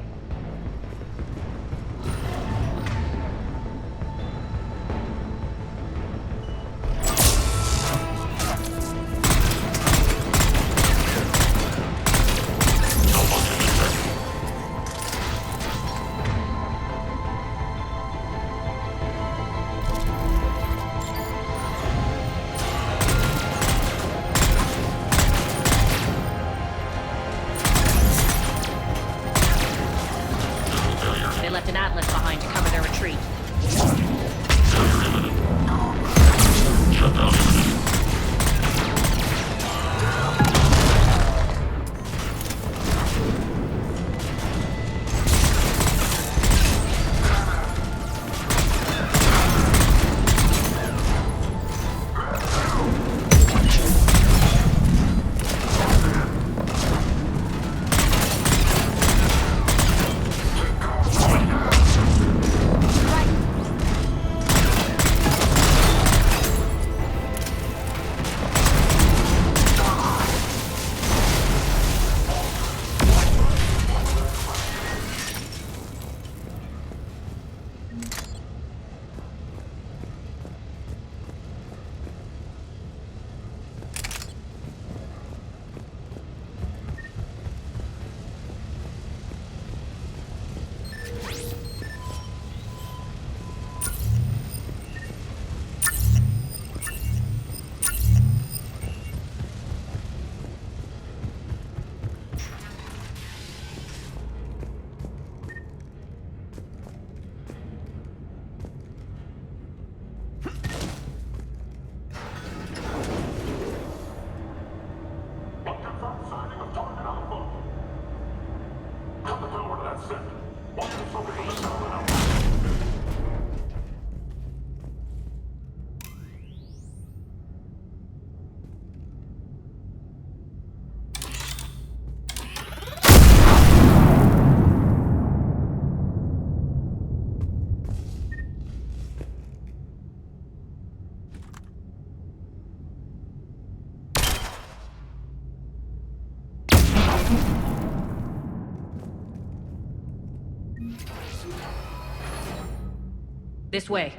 This way.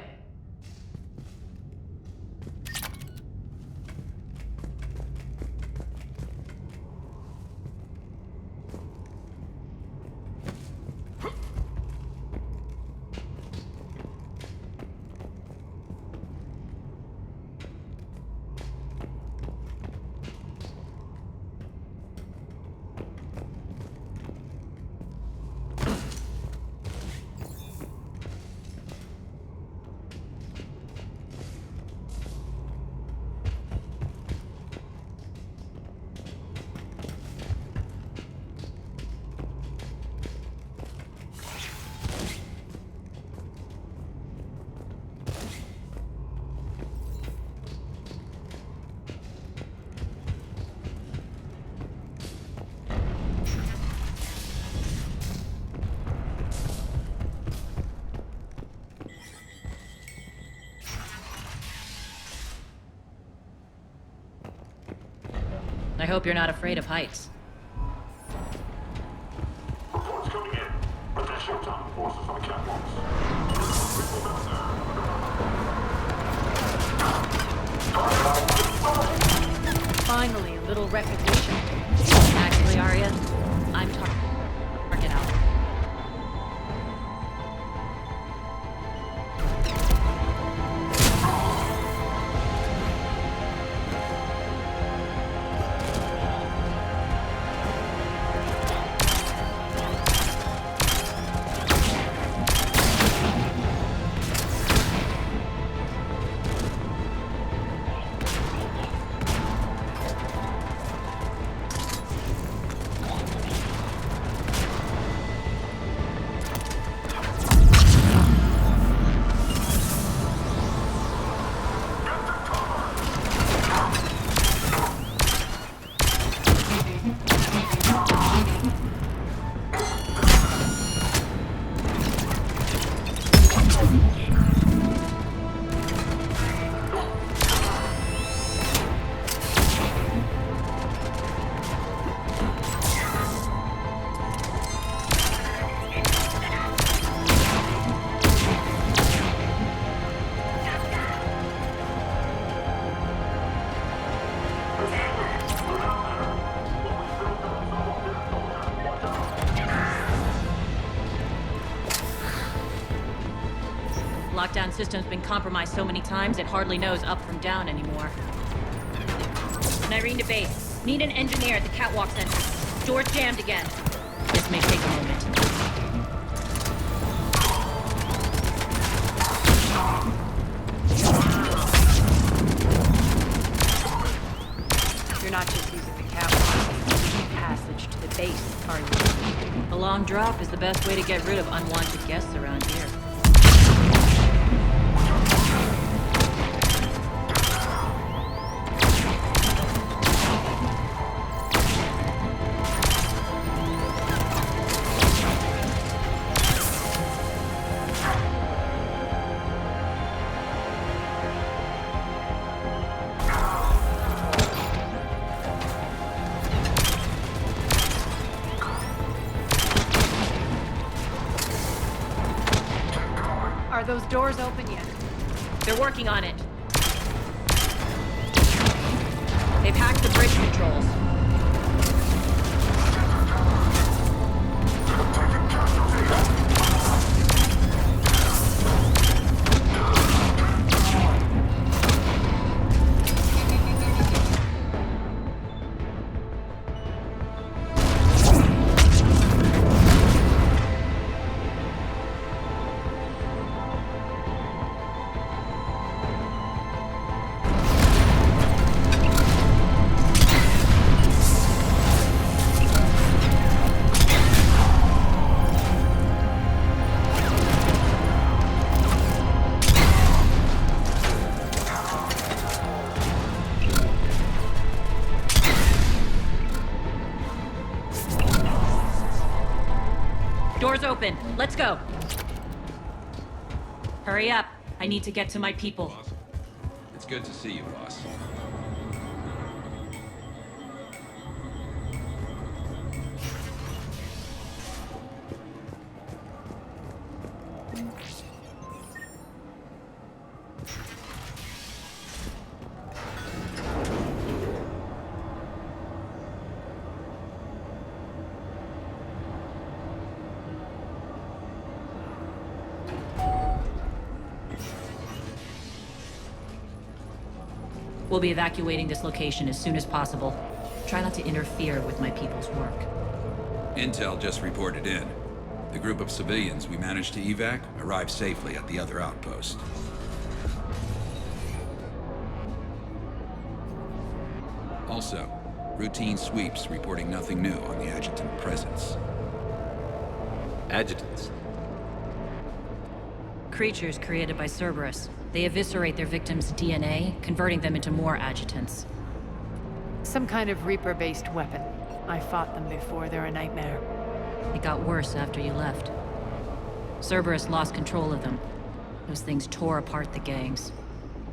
I hope you're not afraid of heights. Reports coming in. Attention, Titan forces on the catwalks. Finally, a little recognition. Actually, Arya, I'm target out. Lockdown system's been compromised so many times it hardly knows up from down anymore. Nyreen to base. Need an engineer at the catwalk center. Door's jammed again. This may take a moment. You're not just using the catwalk, you're using passage to the base, are you? A long drop is the best way to get rid of unwanted guests around here. Are those doors open yet? They're working on it. They've hacked the bridge controls. Doors open. Let's go. Hurry up. I need to get to my people. It's good to see you, boss. We'll be evacuating this location as soon as possible. Try not to interfere with my people's work. Intel just reported in. The group of civilians we managed to evac arrived safely at the other outpost. Also, routine sweeps reporting nothing new on the adjutant presence. Adjutants? Creatures created by Cerberus. They eviscerate their victims' DNA, converting them into more adjutants. Some kind of Reaper-based weapon. I fought them before, they're a nightmare. It got worse after you left. Cerberus lost control of them. Those things tore apart the gangs,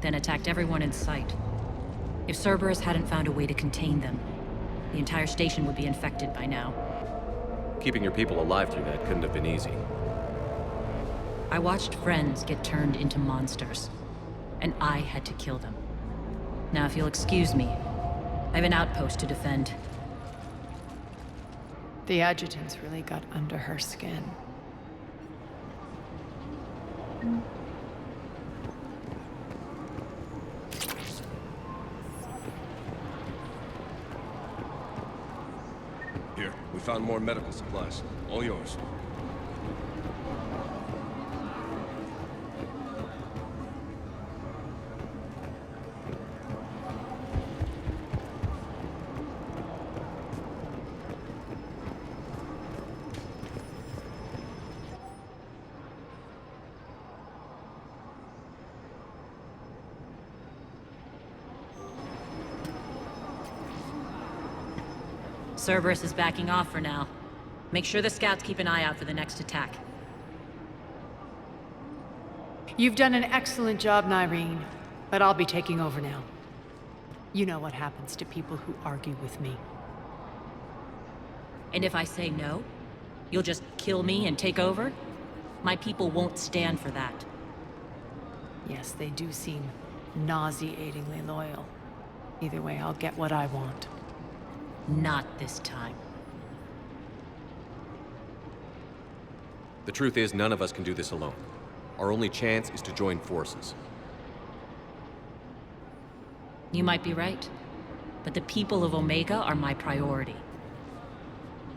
then attacked everyone in sight. If Cerberus hadn't found a way to contain them, the entire station would be infected by now. Keeping your people alive through that couldn't have been easy. I watched friends get turned into monsters, and I had to kill them. Now, if you'll excuse me, I have an outpost to defend. The adjutants really got under her skin. Here, we found more medical supplies. All yours. Cerberus is backing off for now. Make sure the scouts keep an eye out for the next attack. You've done an excellent job, Nyreen, but I'll be taking over now. You know what happens to people who argue with me. And if I say no, you'll just kill me and take over? My people won't stand for that. Yes, they do seem nauseatingly loyal. Either way, I'll get what I want. Not this time. The truth is, none of us can do this alone. Our only chance is to join forces. You might be right, but the people of Omega are my priority.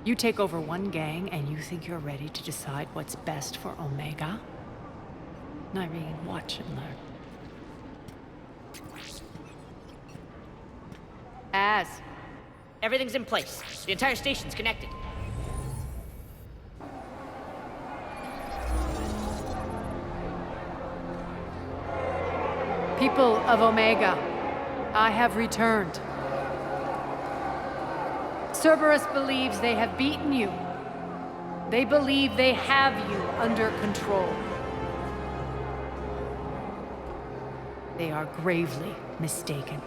You take over one gang and you think you're ready to decide what's best for Omega? Nyreen, watch and learn. Everything's in place. The entire station's connected. People of Omega, I have returned. Cerberus believes they have beaten you. They believe they have you under control. They are gravely mistaken.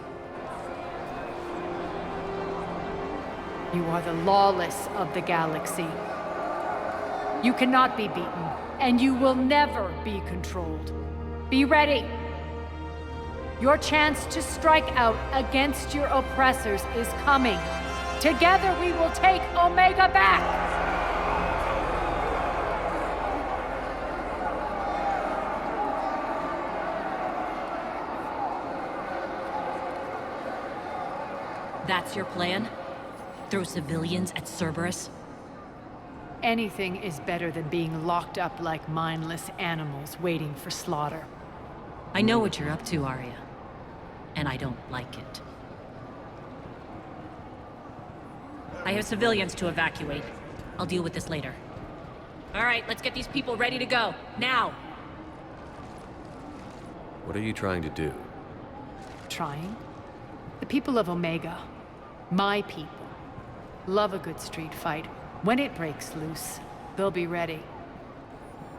You are the lawless of the galaxy. You cannot be beaten, and you will never be controlled. Be ready. Your chance to strike out against your oppressors is coming. Together we will take Omega back! That's your plan? Throw civilians at Cerberus? Anything is better than being locked up like mindless animals waiting for slaughter. I know what you're up to, Arya. And I don't like it. I have civilians to evacuate. I'll deal with this later. All right, let's get these people ready to go. Now! What are you trying to do? Trying? The people of Omega, my people, love a good street fight when it breaks loose. They'll be ready.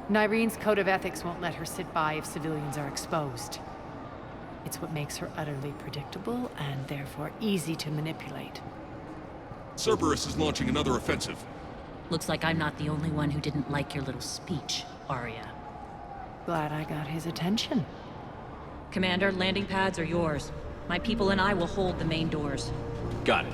Nyrene's code of ethics won't let her sit by if civilians are exposed. It's what makes her utterly predictable and therefore easy to manipulate. Cerberus is launching another offensive. Looks like I'm not the only one who didn't like your little speech, Arya. Glad I got his attention. Commander, landing pads are yours. My people and I will hold the main doors. Got it.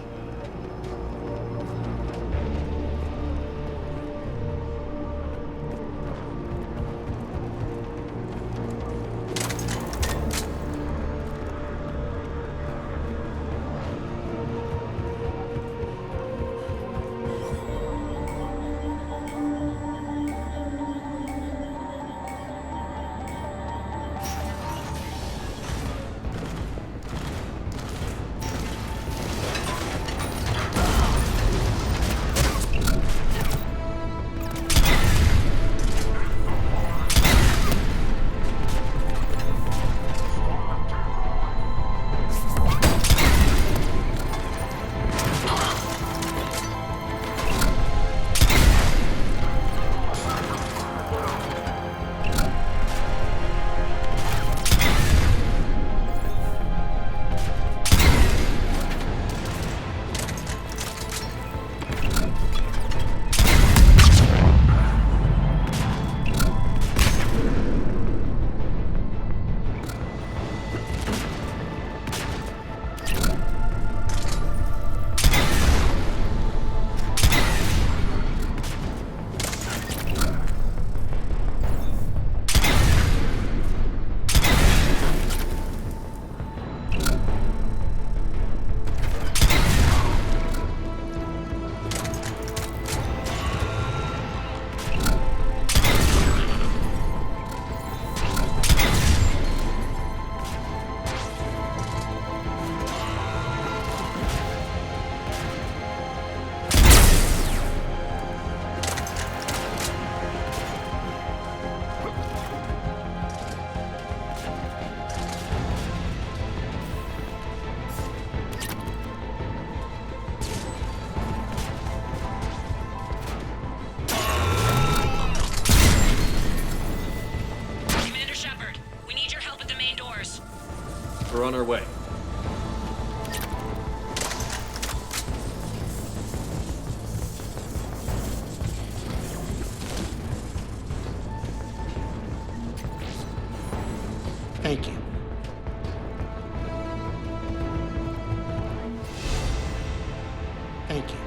We're on our way. Thank you. Thank you.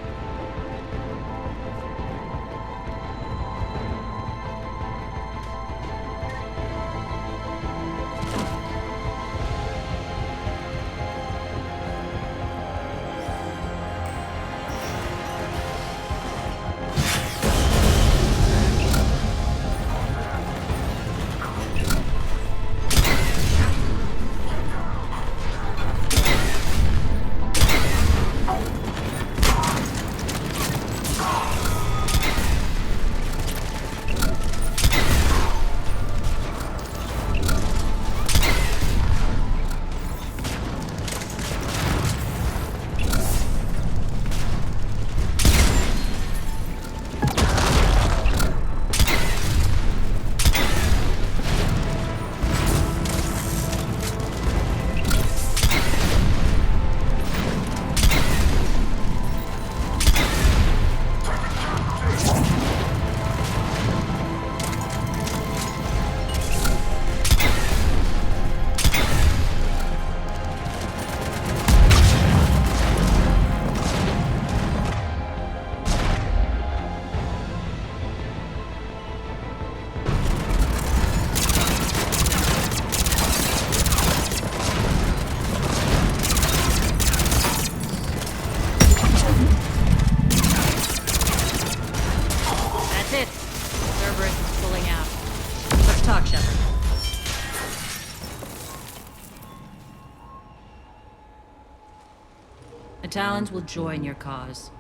The Talons will join your cause.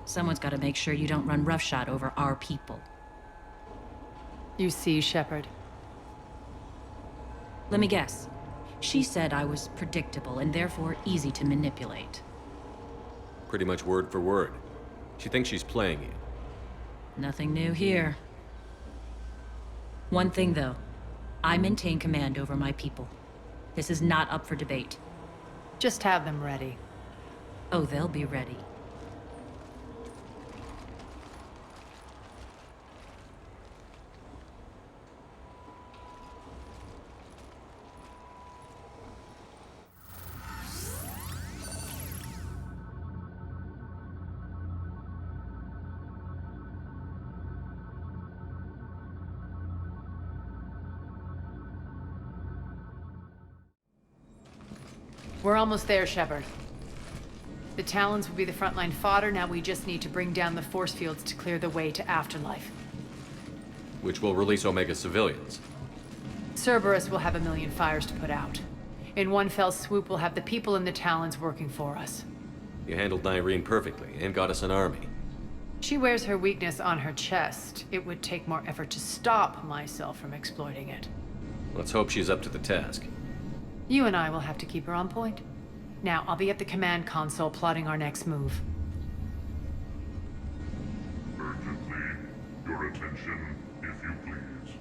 Someone's got to make sure you don't run roughshod over our people. You see, Shepard? Let me guess. She said I was predictable and therefore easy to manipulate. Pretty much word for word. She thinks she's playing you. Nothing new here. One thing, though. I maintain command over my people. This is not up for debate. Just have them ready. Oh, they'll be ready. We're almost there, Shepard. The Talons will be the frontline fodder, now we just need to bring down the force fields to clear the way to Afterlife. Which will release Omega civilians. Cerberus will have 1,000,000 fires to put out. In one fell swoop, we'll have the people in the Talons working for us. You handled Nyreen perfectly, and got us an army. She wears her weakness on her chest. It would take more effort to stop myself from exploiting it. Let's hope she's up to the task. You and I will have to keep her on point. Now, I'll be at the command console plotting our next move. Urgently, your attention, if you please.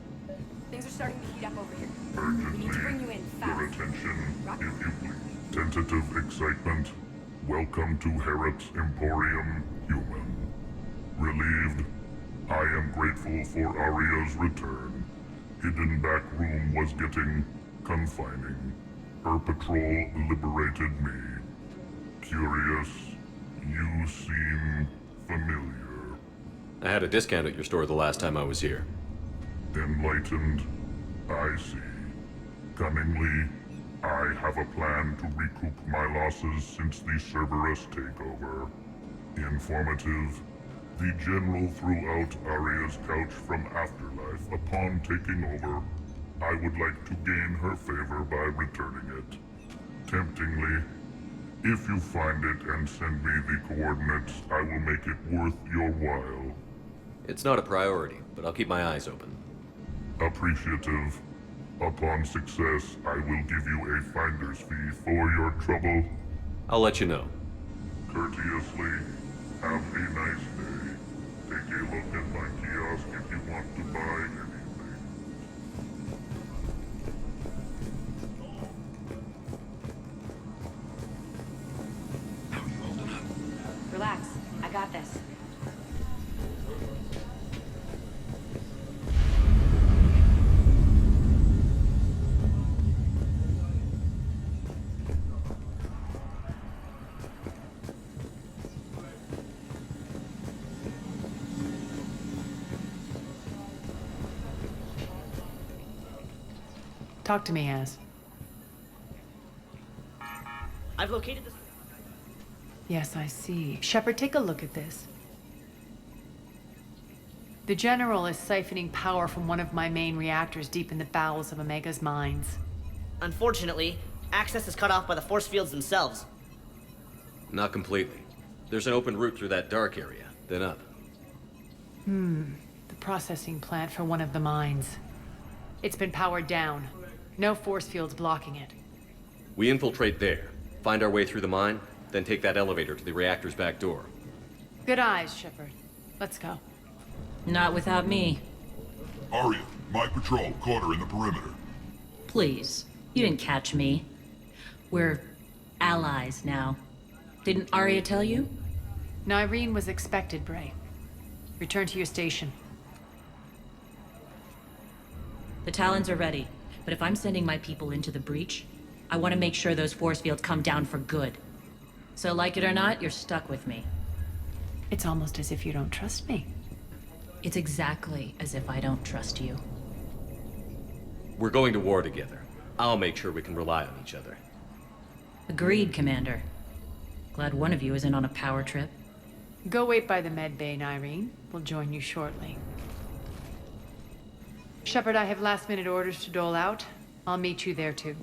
Things are starting to heat up over here. Urgently, We need to bring you in fast. your attention, if you please. Tentative excitement. Welcome to Harrot's Emporium, human. Relieved. I am grateful for Aria's return. Hidden back room was getting confining. Her patrol liberated me. Curious. You seem familiar. I had a discount at your store the last time I was here. Enlightened. I see. Cunningly, I have a plan to recoup my losses since the Cerberus takeover. Informative. The General threw out Aria's couch from Afterlife upon taking over. I would like to gain her favor by returning it. Temptingly, if you find it and send me the coordinates, I will make it worth your while. It's not a priority, but I'll keep my eyes open. Appreciative. Upon success, I will give you a finder's fee for your trouble. I'll let you know. Courteously, have a nice day. Take a look at my kiosk if you want to buy anything. Relax. I got this. Talk to me, Az. I've located this. Yes, I see. Shepard, take a look at this. The General is siphoning power from one of my main reactors deep in the bowels of Omega's mines. Unfortunately, access is cut off by the force fields themselves. Not completely. There's an open route through that dark area, then up. The processing plant for one of the mines. It's been powered down. No force fields blocking it. We infiltrate there, find our way through the mine, then take that elevator to the reactor's back door. Good eyes, Shepard. Let's go. Not without me. Aria, my patrol caught her in the perimeter. Please. You didn't catch me. We're allies now. Didn't Arya tell you? Nyreen was expected, Bray. Return to your station. The Talons are ready, but if I'm sending my people into the breach, I want to make sure those force fields come down for good. So like it or not, you're stuck with me. It's almost as if you don't trust me. It's exactly as if I don't trust you. We're going to war together. I'll make sure we can rely on each other. Agreed, Commander. Glad one of you isn't on a power trip. Go wait by the med bay, Nyreen. We'll join you shortly. Shepard, I have last-minute orders to dole out. I'll meet you there, too.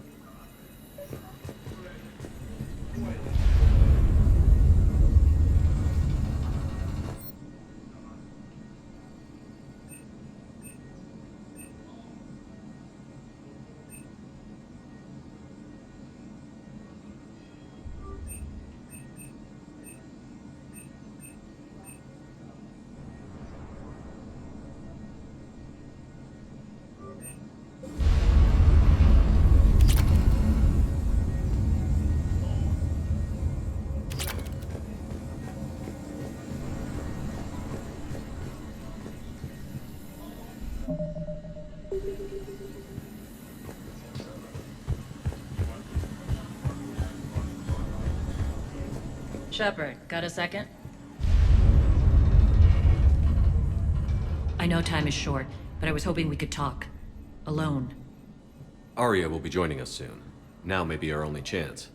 Shepard, got a second? I know time is short, but I was hoping we could talk. Alone. Arya will be joining us soon. Now may be our only chance.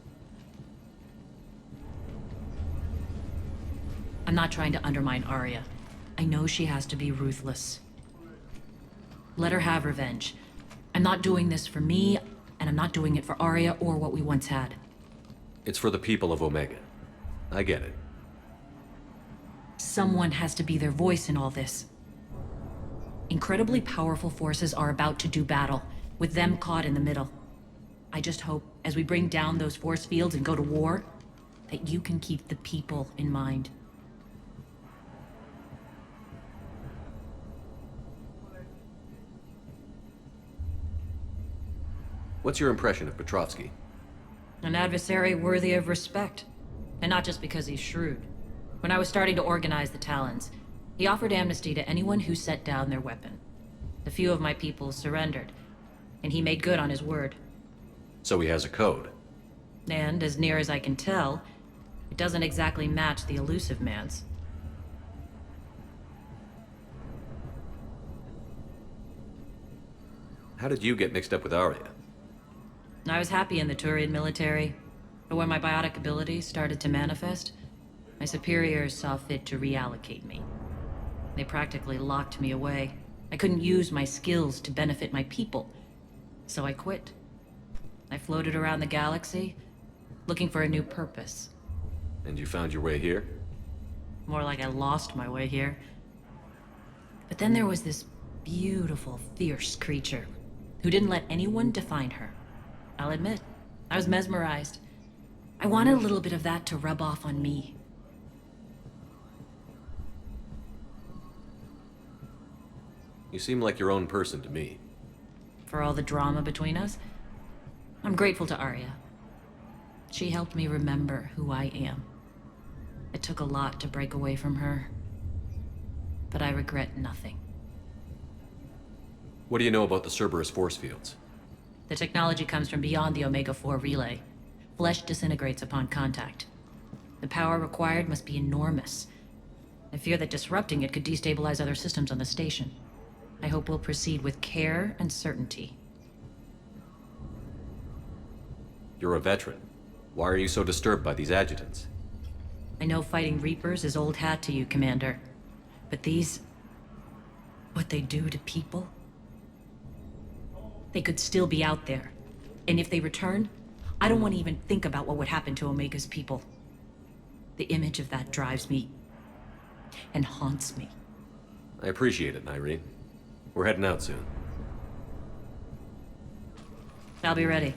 I'm not trying to undermine Arya. I know she has to be ruthless. Let her have revenge. I'm not doing this for me, and I'm not doing it for Arya or what we once had. It's for the people of Omega. I get it. Someone has to be their voice in all this. Incredibly powerful forces are about to do battle, with them caught in the middle. I just hope, as we bring down those force fields and go to war, that you can keep the people in mind. What's your impression of Petrovsky? An adversary worthy of respect. And not just because he's shrewd. When I was starting to organize the Talons, he offered amnesty to anyone who set down their weapon. A few of my people surrendered, and he made good on his word. So he has a code. And, as near as I can tell, it doesn't exactly match the elusive man's. How did you get mixed up with Arya? I was happy in the Turian military, but when my biotic abilities started to manifest, my superiors saw fit to reallocate me. They practically locked me away. I couldn't use my skills to benefit my people, so I quit. I floated around the galaxy, looking for a new purpose. And you found your way here? More like I lost my way here. But then there was this beautiful, fierce creature who didn't let anyone define her. I'll admit, I was mesmerized. I wanted a little bit of that to rub off on me. You seem like your own person to me. For all the drama between us, I'm grateful to Arya. She helped me remember who I am. It took a lot to break away from her, but I regret nothing. What do you know about the Cerberus force fields? The technology comes from beyond the Omega-4 relay. Flesh disintegrates upon contact. The power required must be enormous. I fear that disrupting it could destabilize other systems on the station. I hope we'll proceed with care and certainty. You're a veteran. Why are you so disturbed by these adjutants? I know fighting Reapers is old hat to you, Commander. But these... what they do to people? They could still be out there. And if they return, I don't want to even think about what would happen to Omega's people. The image of that drives me... and haunts me. I appreciate it, Irene. We're heading out soon. I'll be ready.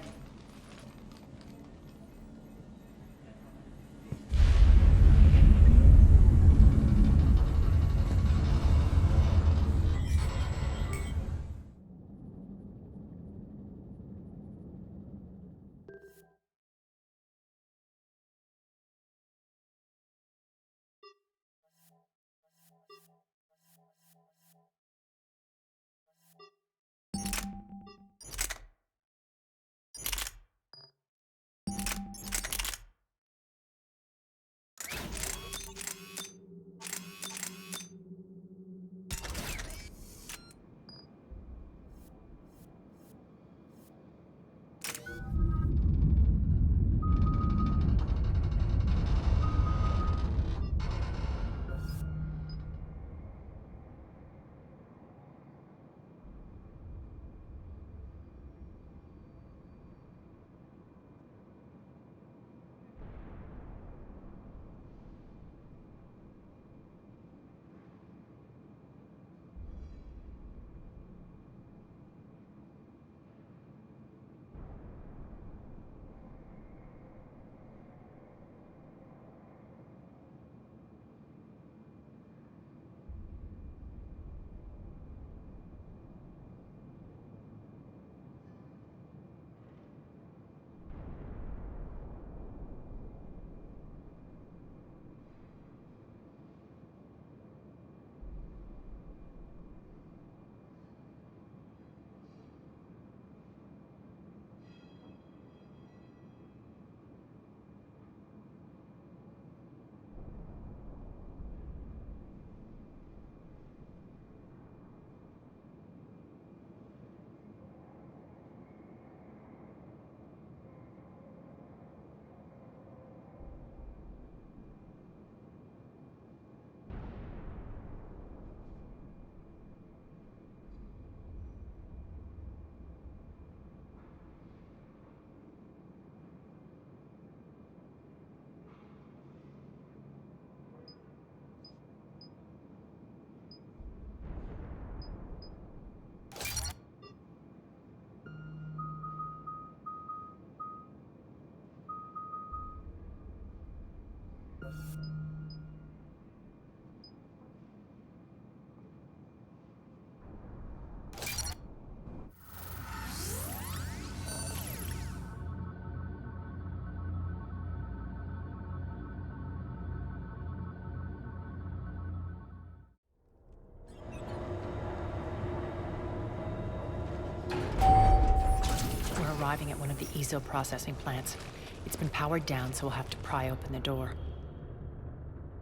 arriving at one of the ESO processing plants. It's been powered down, so we'll have to pry open the door.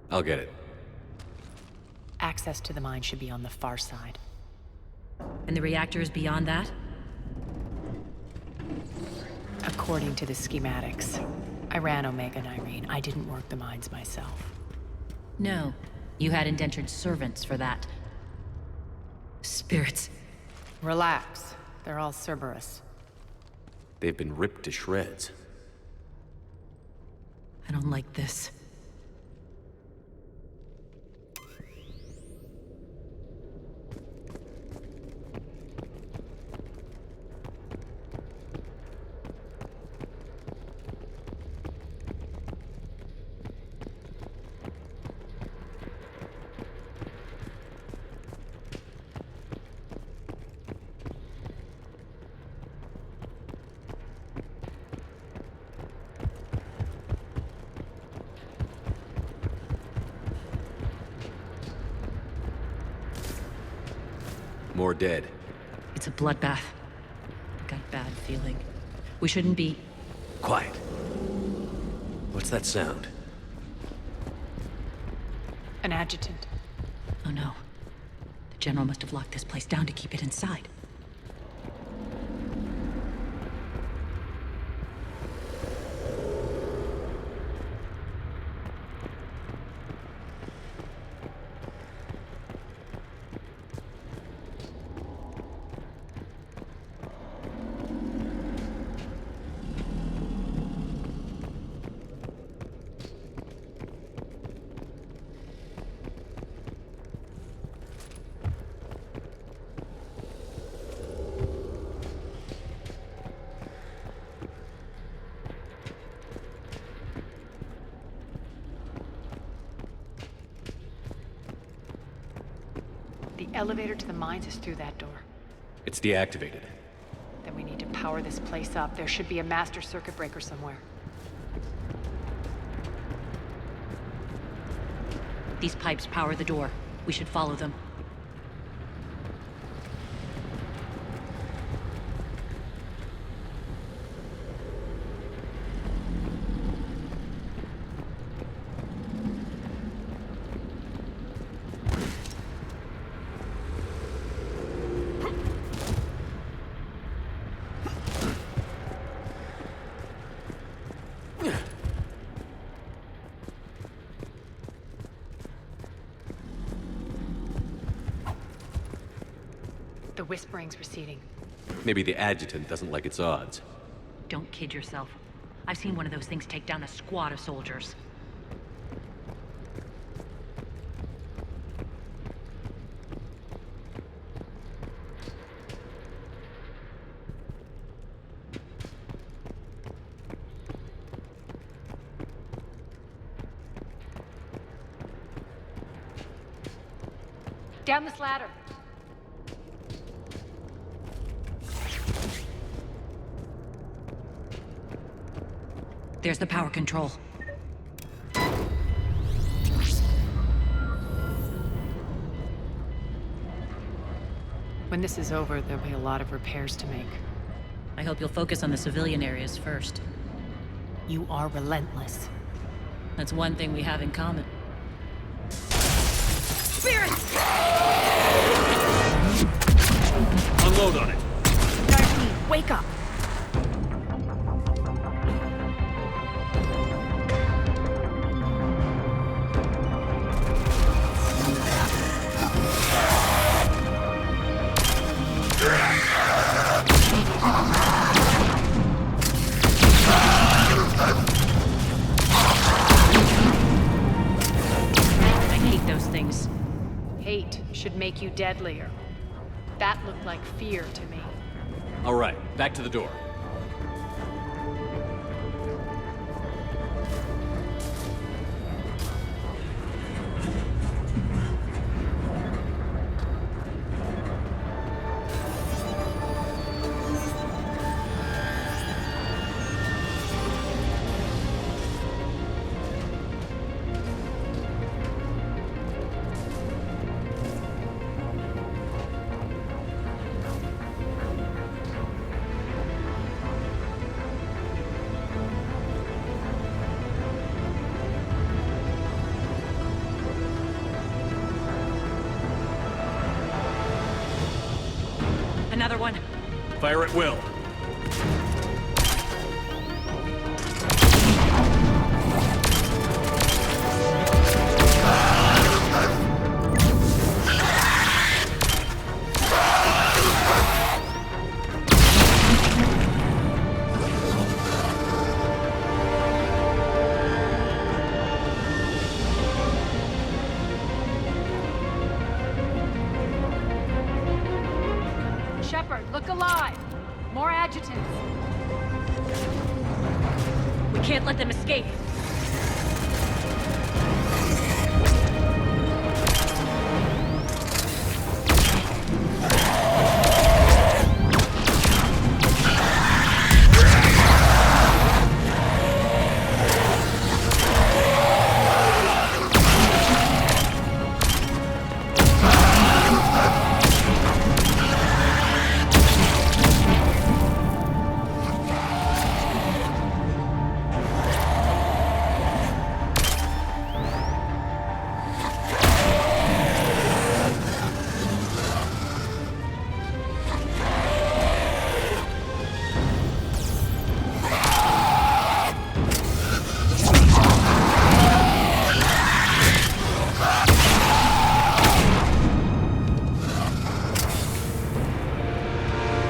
I'll get it. Access to the mine should be on the far side. And the reactor is beyond that? According to the schematics. I ran Omega and Irene. I didn't work the mines myself. No. You had indentured servants for that. Spirits. Relax. They're all Cerberus. They've been ripped to shreds. I don't like this. More dead. It's a bloodbath. Got a bad feeling. We shouldn't be... Quiet. What's that sound? An adjutant. Oh no. The General must have locked this place down to keep it inside. The elevator to the mines is through that door. It's deactivated. Then we need to power this place up. There should be a master circuit breaker somewhere. These pipes power the door. We should follow them. The whispering's receding. Maybe the adjutant doesn't like its odds. Don't kid yourself. I've seen one of those things take down a squad of soldiers. Down this ladder. There's the power control. When this is over, there'll be a lot of repairs to make. I hope you'll focus on the civilian areas first. You are relentless. That's one thing we have in common. Spirits! Unload on it. Darlene, wake up! I hate those things. Hate should make you deadlier. That looked like fear to me. All right, back to the door. Another one. Fire at will. Shepard, look alive! More adjutants. We can't let them escape.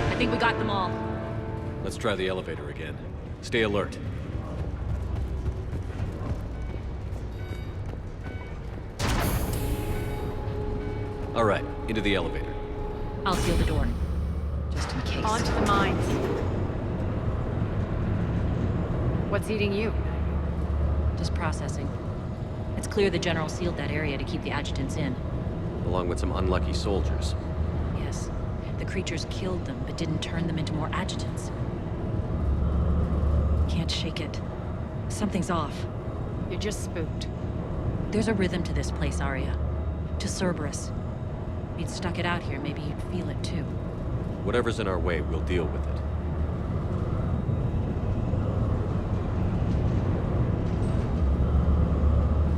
I think we got them all. Let's try the elevator again. Stay alert. All right, into the elevator. I'll seal the door. Just in case. On to the mines. What's eating you? Just processing. It's clear the General sealed that area to keep the adjutants in. Along with some unlucky soldiers. Yes. The creatures killed them, but didn't turn them into more adjutants. Can't shake it. Something's off. You're just spooked. There's a rhythm to this place, Arya. To Cerberus. If you'd stuck it out here, maybe you'd feel it too. Whatever's in our way, we'll deal with it.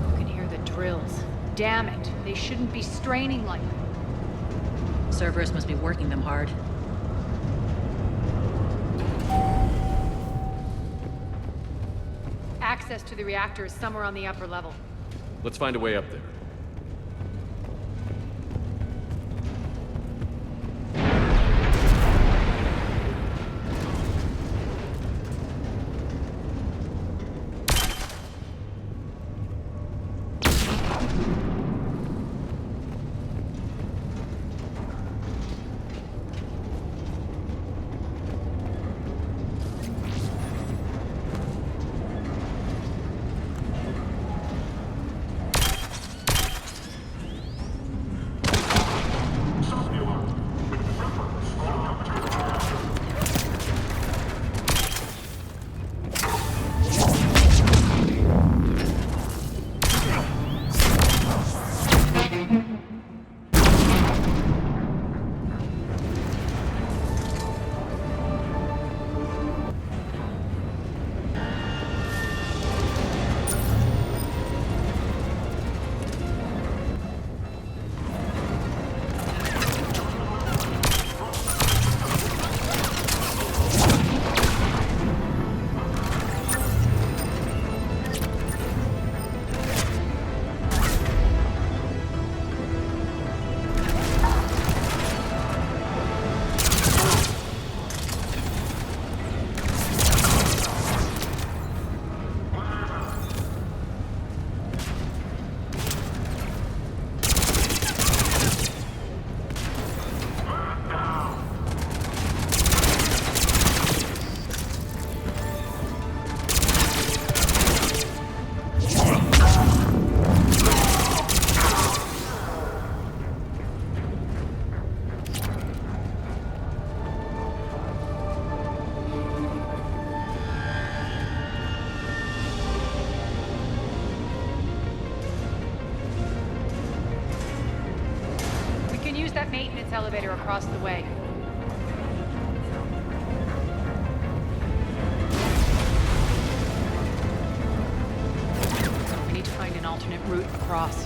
You can hear the drills. Damn it. They shouldn't be straining like that. Cerberus must be working them hard. Access to the reactor is somewhere on the upper level. Let's find a way up there. That maintenance elevator across the way. I need to find an alternate route across.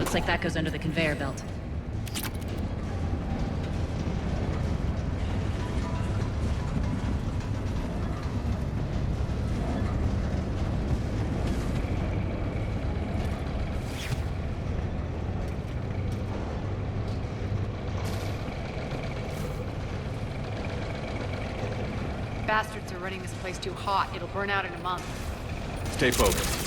Looks like that goes under the conveyor belt. Bastards are running this place too hot. It'll burn out in a month. Stay focused.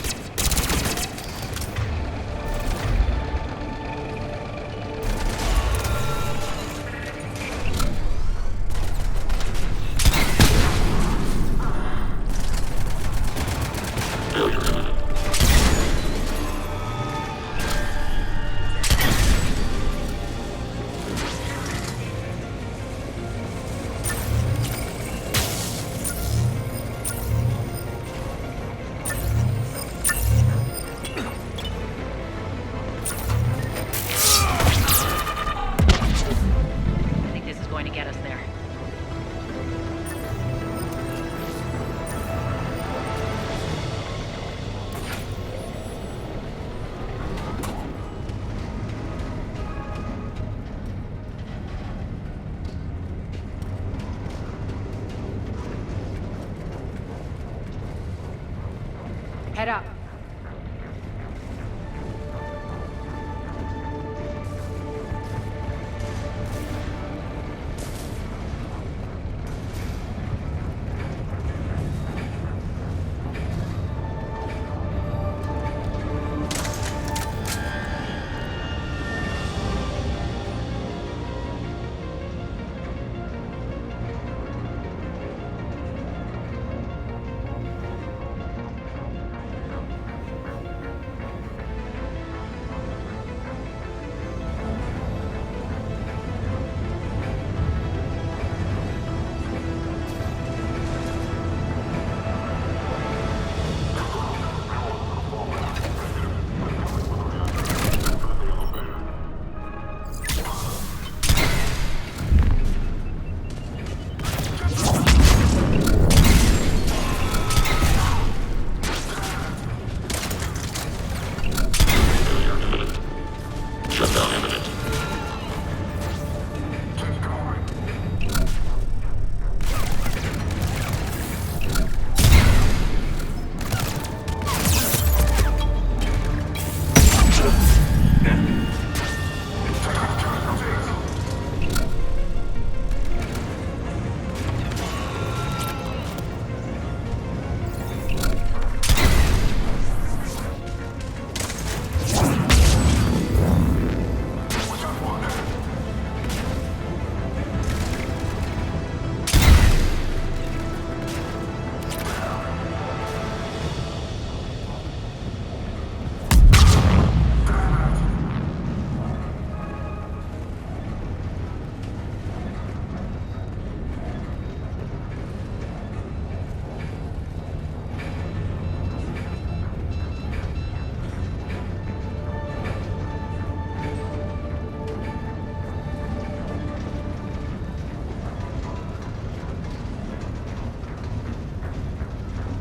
Head up.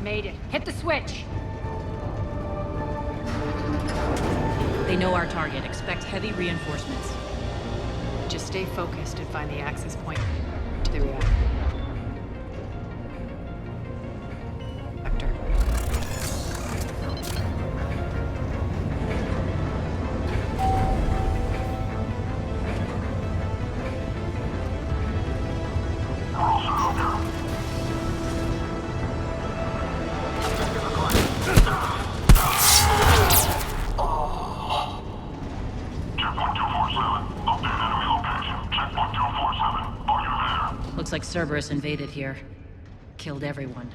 Made it. Hit the switch! They know our target. Expect heavy reinforcements. Just stay focused and find the access point to the reactor. Looks like Cerberus invaded here. Killed everyone.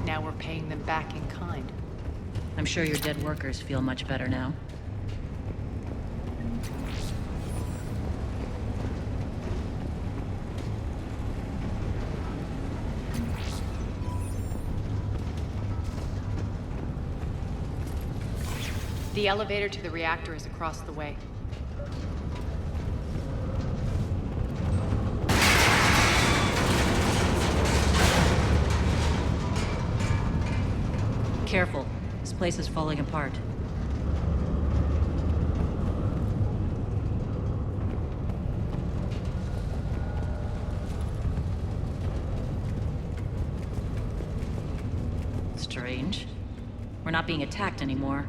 Now we're paying them back in kind. I'm sure your dead workers feel much better now. The elevator to the reactor is across the way. Careful. This place is falling apart. Strange. We're not being attacked anymore.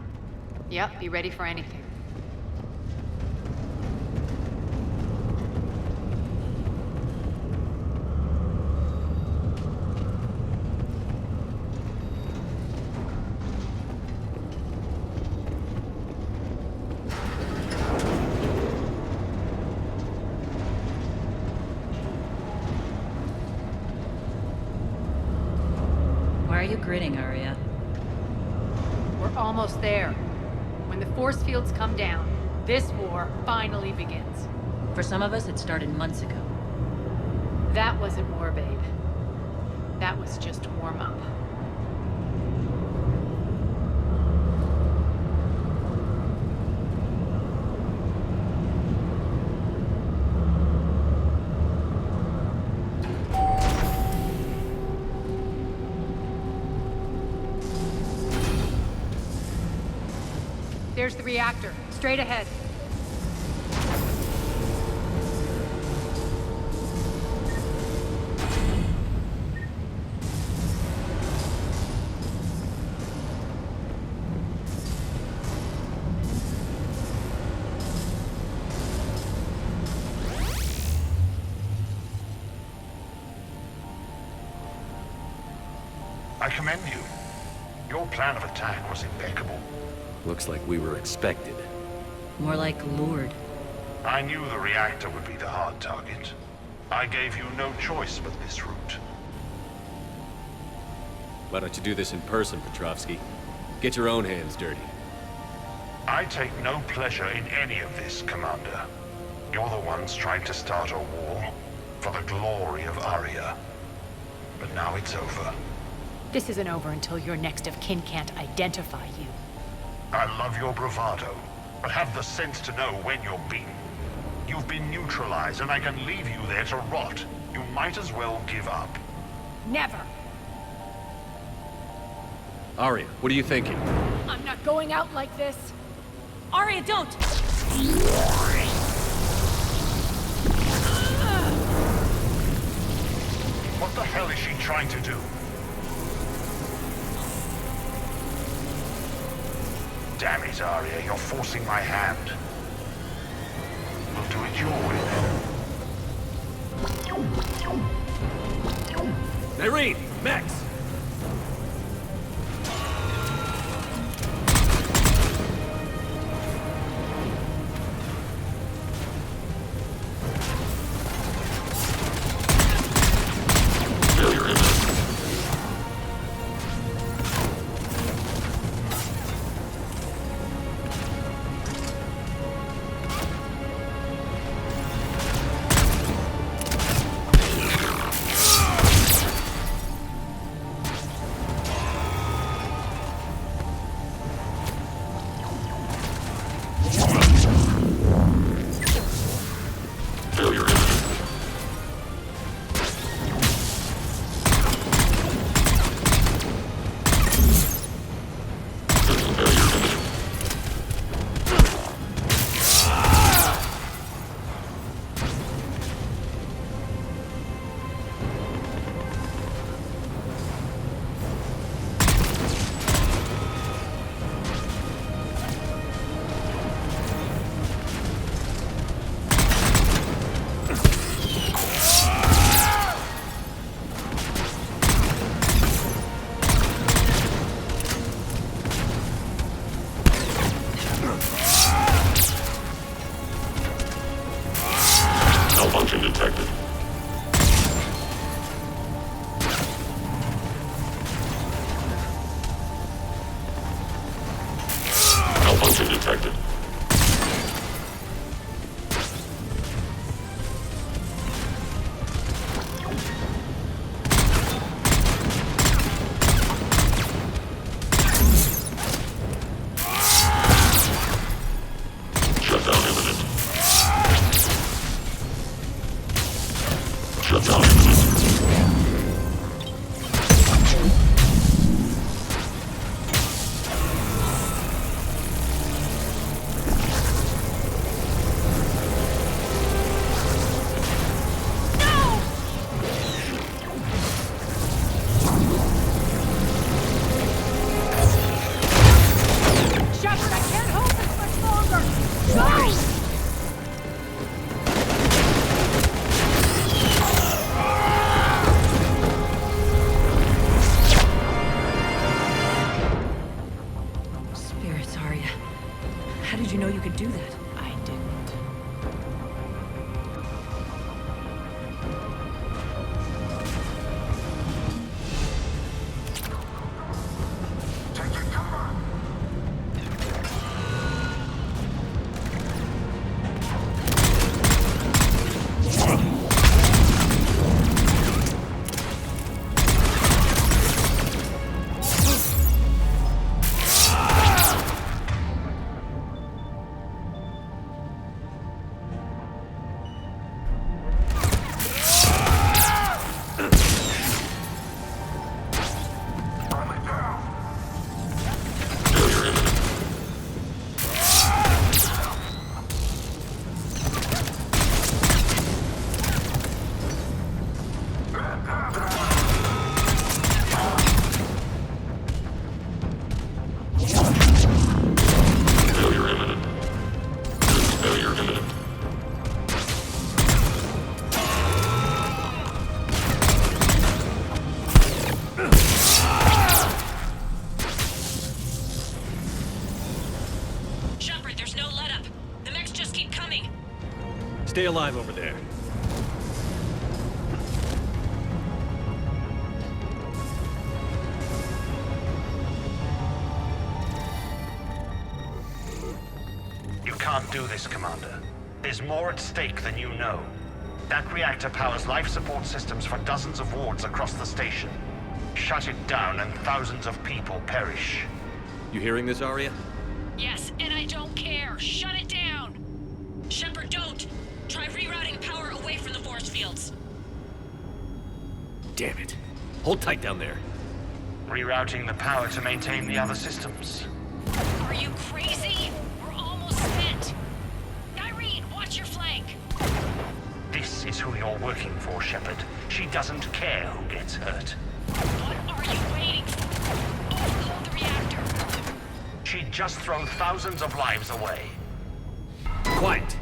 Yep, be ready for anything. Why are you grinning, Arya? We're almost there. When the force fields come down, this war finally begins. For some of us, it started months ago. That wasn't war, babe. That was just warm-up. There's the reactor, straight ahead. I commend you. Your plan of attack was impeccable. Looks like we were expected. More like lured. I knew the reactor would be the hard target. I gave you no choice but this route. Why don't you do this in person, Petrovsky? Get your own hands dirty. I take no pleasure in any of this, Commander. You're the ones trying to start a war for the glory of Arya. But now it's over. This isn't over until your next of kin can't identify you. I love your bravado, but have the sense to know when you're beaten. You've been neutralized, and I can leave you there to rot. You might as well give up. Never! Arya, what are you thinking? I'm not going out like this! Arya, don't! What the hell is she trying to do? Damn it, Arya, you're forcing my hand. We'll do it your way then. Irene! Max! Shepard, I can't hold this much longer! Go! Spirits, Arya. How did you know you could do that? I didn't. Shepard, there's no let up. The mechs just keep coming. Stay alive over there. You can't do this, Commander. There's more at stake than you know. That reactor powers life support systems for dozens of wards across the station. Shut it down and thousands of people perish. You hearing this, Arya? Yes, and I don't care. Shut it down. Shepard, don't. Try rerouting power away from the force fields. Damn it. Hold tight down there. Rerouting the power to maintain the other systems. Are you crazy? We're almost spent. Irene, watch your flank. This is who you're working for, Shepard. She doesn't care who gets hurt. What are you waiting for? Overload the reactor. She'd just throw thousands of lives away. Quiet.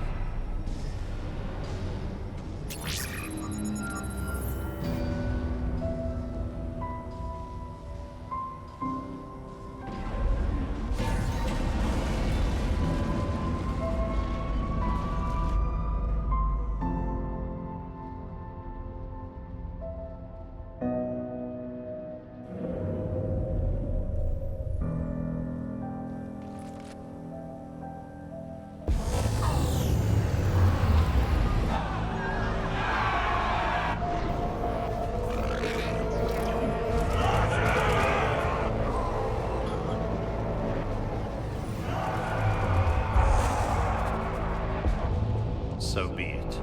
So be it.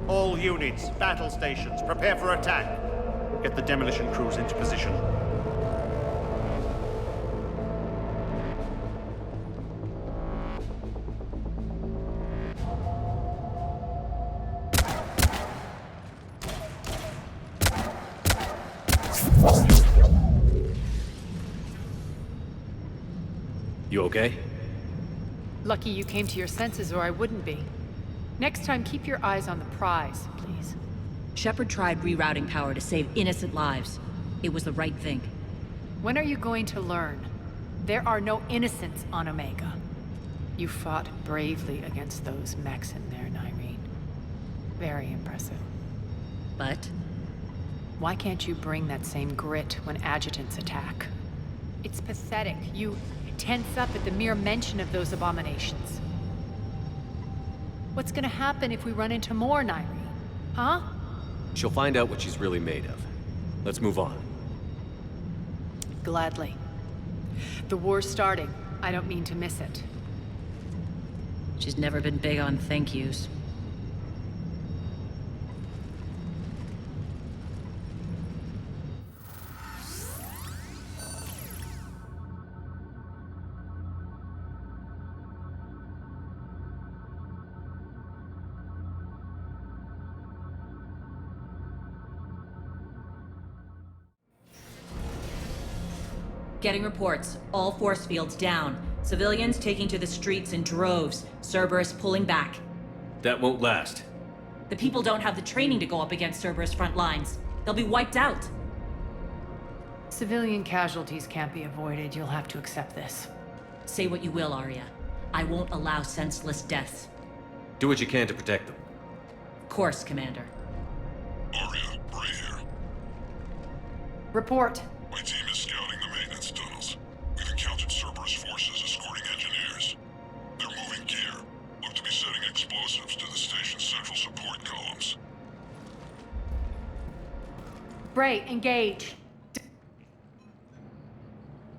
All units, battle stations, prepare for attack. Get the demolition crews into position. You okay? Lucky you came to your senses, or I wouldn't be. Next time, keep your eyes on the prize, please. Shepard tried rerouting power to save innocent lives. It was the right thing. When are you going to learn? There are no innocents on Omega. You fought bravely against those mechs in there, Nyreen. Very impressive. But? Why can't you bring that same grit when adjutants attack? It's pathetic. You tense up at the mere mention of those abominations. What's gonna happen if we run into more, Nyreen? Huh? She'll find out what she's really made of. Let's move on. Gladly. The war's starting. I don't mean to miss it. She's never been big on thank yous. Getting reports. All force fields down. Civilians taking to the streets in droves. Cerberus pulling back. That won't last. The people don't have the training to go up against Cerberus front lines. They'll be wiped out. Civilian casualties can't be avoided. You'll have to accept this. Say what you will, Arya. I won't allow senseless deaths. Do what you can to protect them. Of course, Commander. Arya, Bray here. Report. My team is scouting the maintenance tunnels. We've encountered Cerberus forces escorting engineers. They're moving gear. Look to be setting explosives to the station's central support columns. Bray, engage.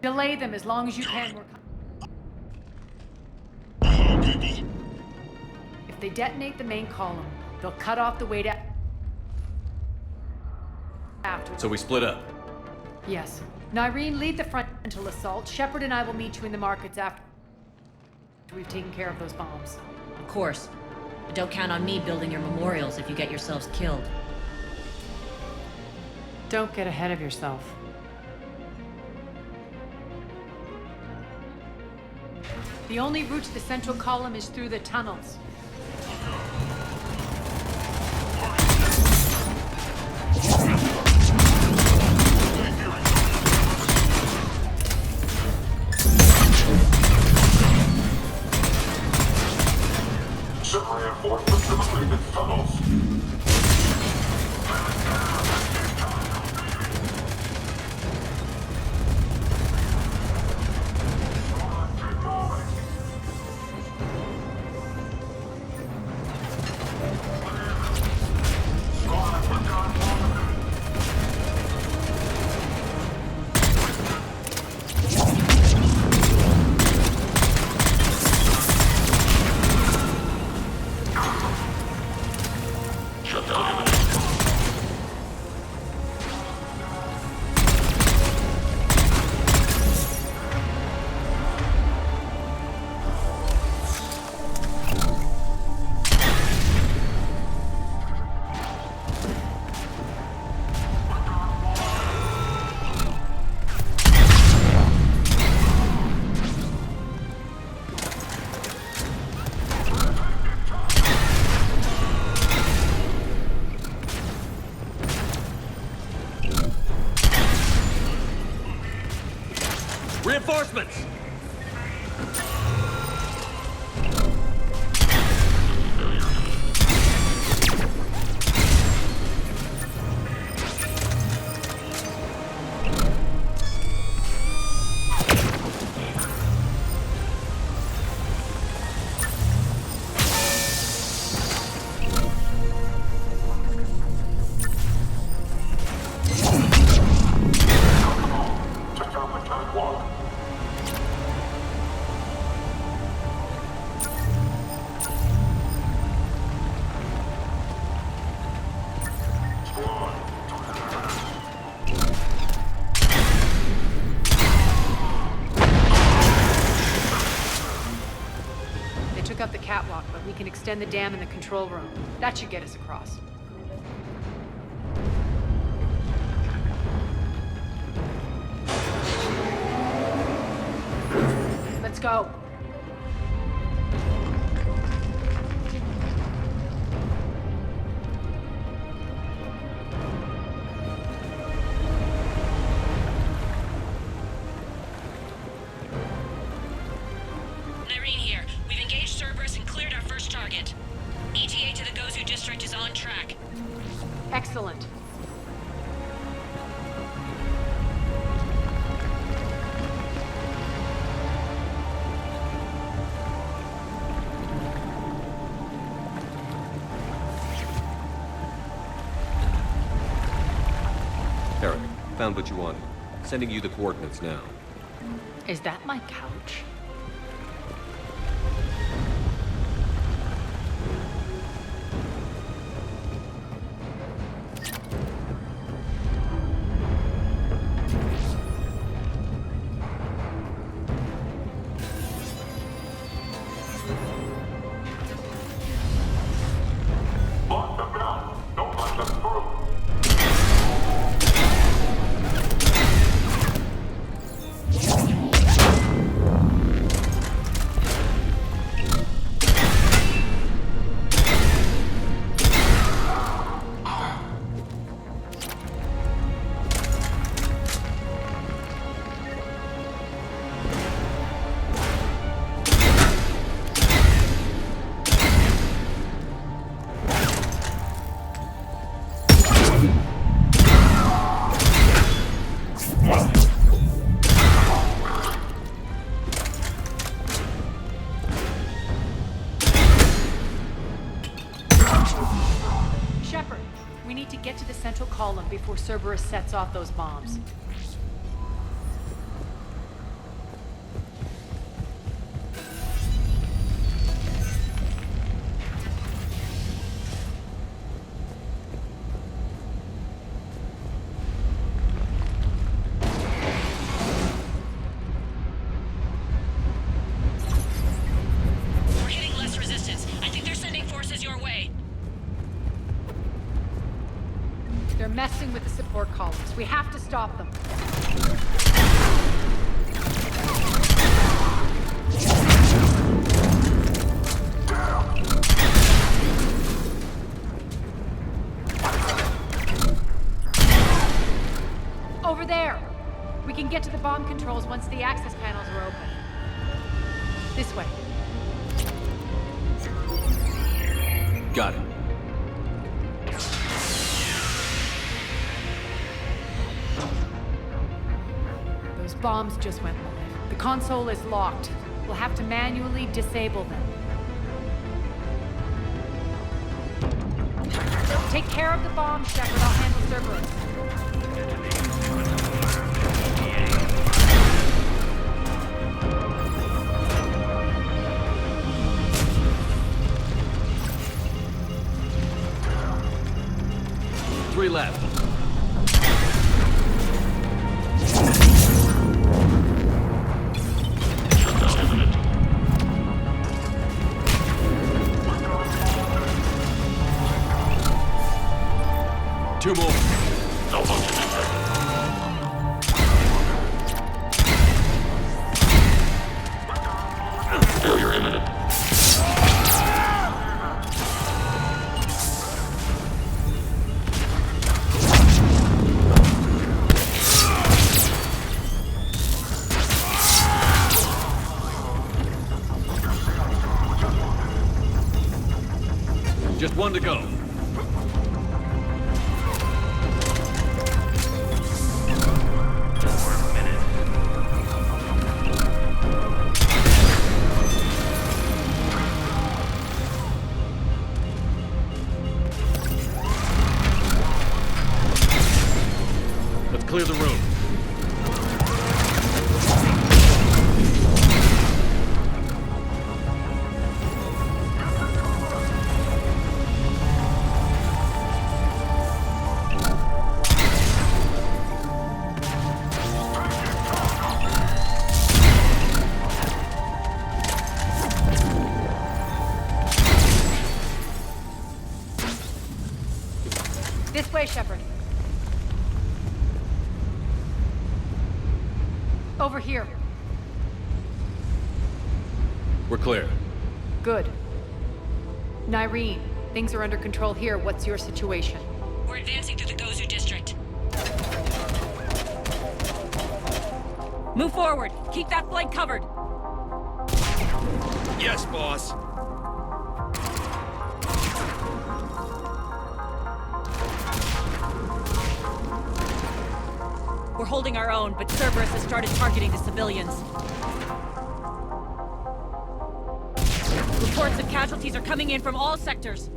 Delay them as long as you can. If they detonate the main column, they'll cut off the way to... after. So we split up. Yes. Nyreen, lead the frontal assault. Shepard and I will meet you in the markets after we've taken care of those bombs. Of course. But don't count on me building your memorials if you get yourselves killed. Don't get ahead of yourself. The only route to the central column is through the tunnels. Ship reinforcements to the maintenance tunnels. Reinforcements! Up the catwalk, but we can extend the dam in the control room. That should get us across. Let's go. Nyreen here. We've engaged Cerberus and cleared our first target. ETA to the Gozu district is on track. Excellent. Eric, found what you wanted. Sending you the coordinates now. Is that my couch? need to get to the central column before Cerberus sets off those bombs. We're hitting less resistance. I think they're sending forces your way. They're messing with the support columns. We have to stop them. Over there! We can get to the bomb controls once the access panels are open. This way. Got it. Those bombs just went live. The console is locked. We'll have to manually disable them. Take care of the bomb, Shepard. I'll handle Cerberus. Three left. Two more. Failure imminent. Just one to go. Let's clear the room. This way, Shepard. Over here. We're clear. Good. Nyreen, things are under control here. What's your situation? We're advancing through the Gozu district. Move forward. Keep that flank covered. Yes, boss. We're holding our own, but Cerberus has started targeting the civilians. Reports of casualties are coming in from all sectors.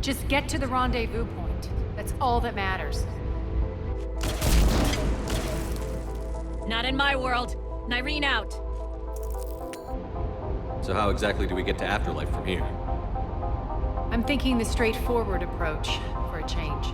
Just get to the rendezvous point. That's all that matters. Not in my world. Nyreen out. So how exactly do we get to Afterlife from here? I'm thinking the straightforward approach for a change.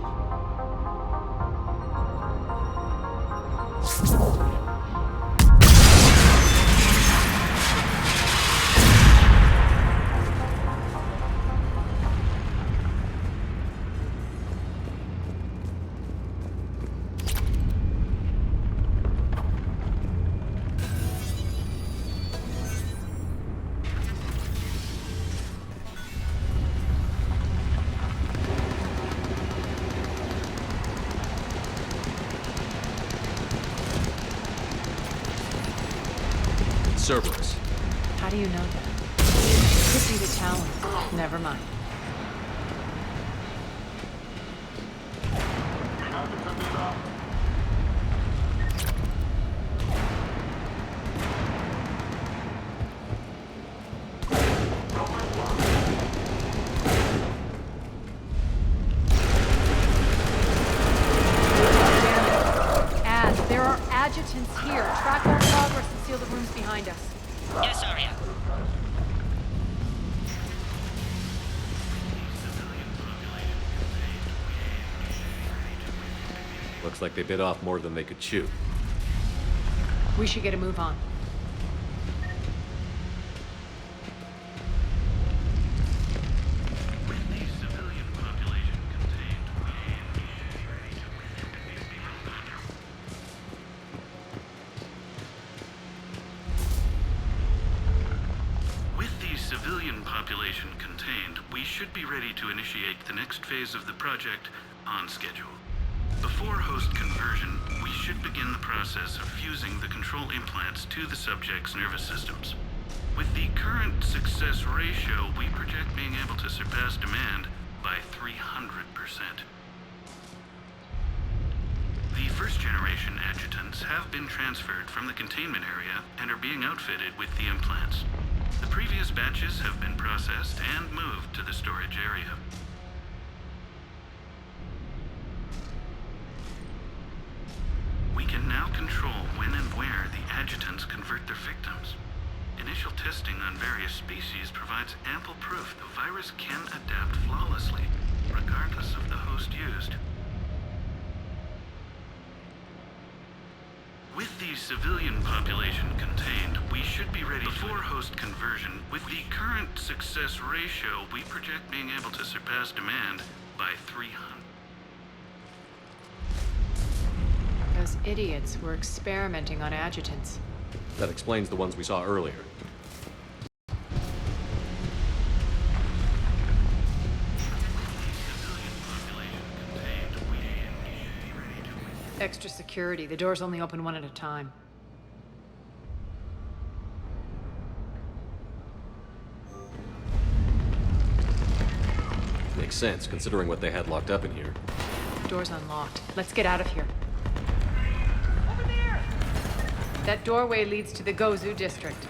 Cerberus. How do you know that? Could be the Talons. Never mind. behind us. Yes, Arya. Looks like they bit off more than they could chew. We should get a move on. With the civilian population contained, we should be ready to initiate the next phase of the project on schedule. Before host conversion, we should begin the process of fusing the control implants to the subject's nervous systems. With the current success ratio, we project being able to surpass demand by 300%. The first generation adjutants have been transferred from the containment area and are being outfitted with the implants. The previous batches have been processed and moved to the storage area. We can now control when and where the adjutants convert their victims. Initial testing on various species provides ample proof the virus can adapt flawlessly, regardless of the host used. With the civilian population contained, we should be ready for host conversion. With the current success ratio, we project being able to surpass demand by 300. Those idiots were experimenting on adjutants. That explains the ones we saw earlier. Extra security. The doors only open one at a time. Makes sense, considering what they had locked up in here. Door's unlocked. Let's get out of here. Over there! That doorway leads to the Gozu district.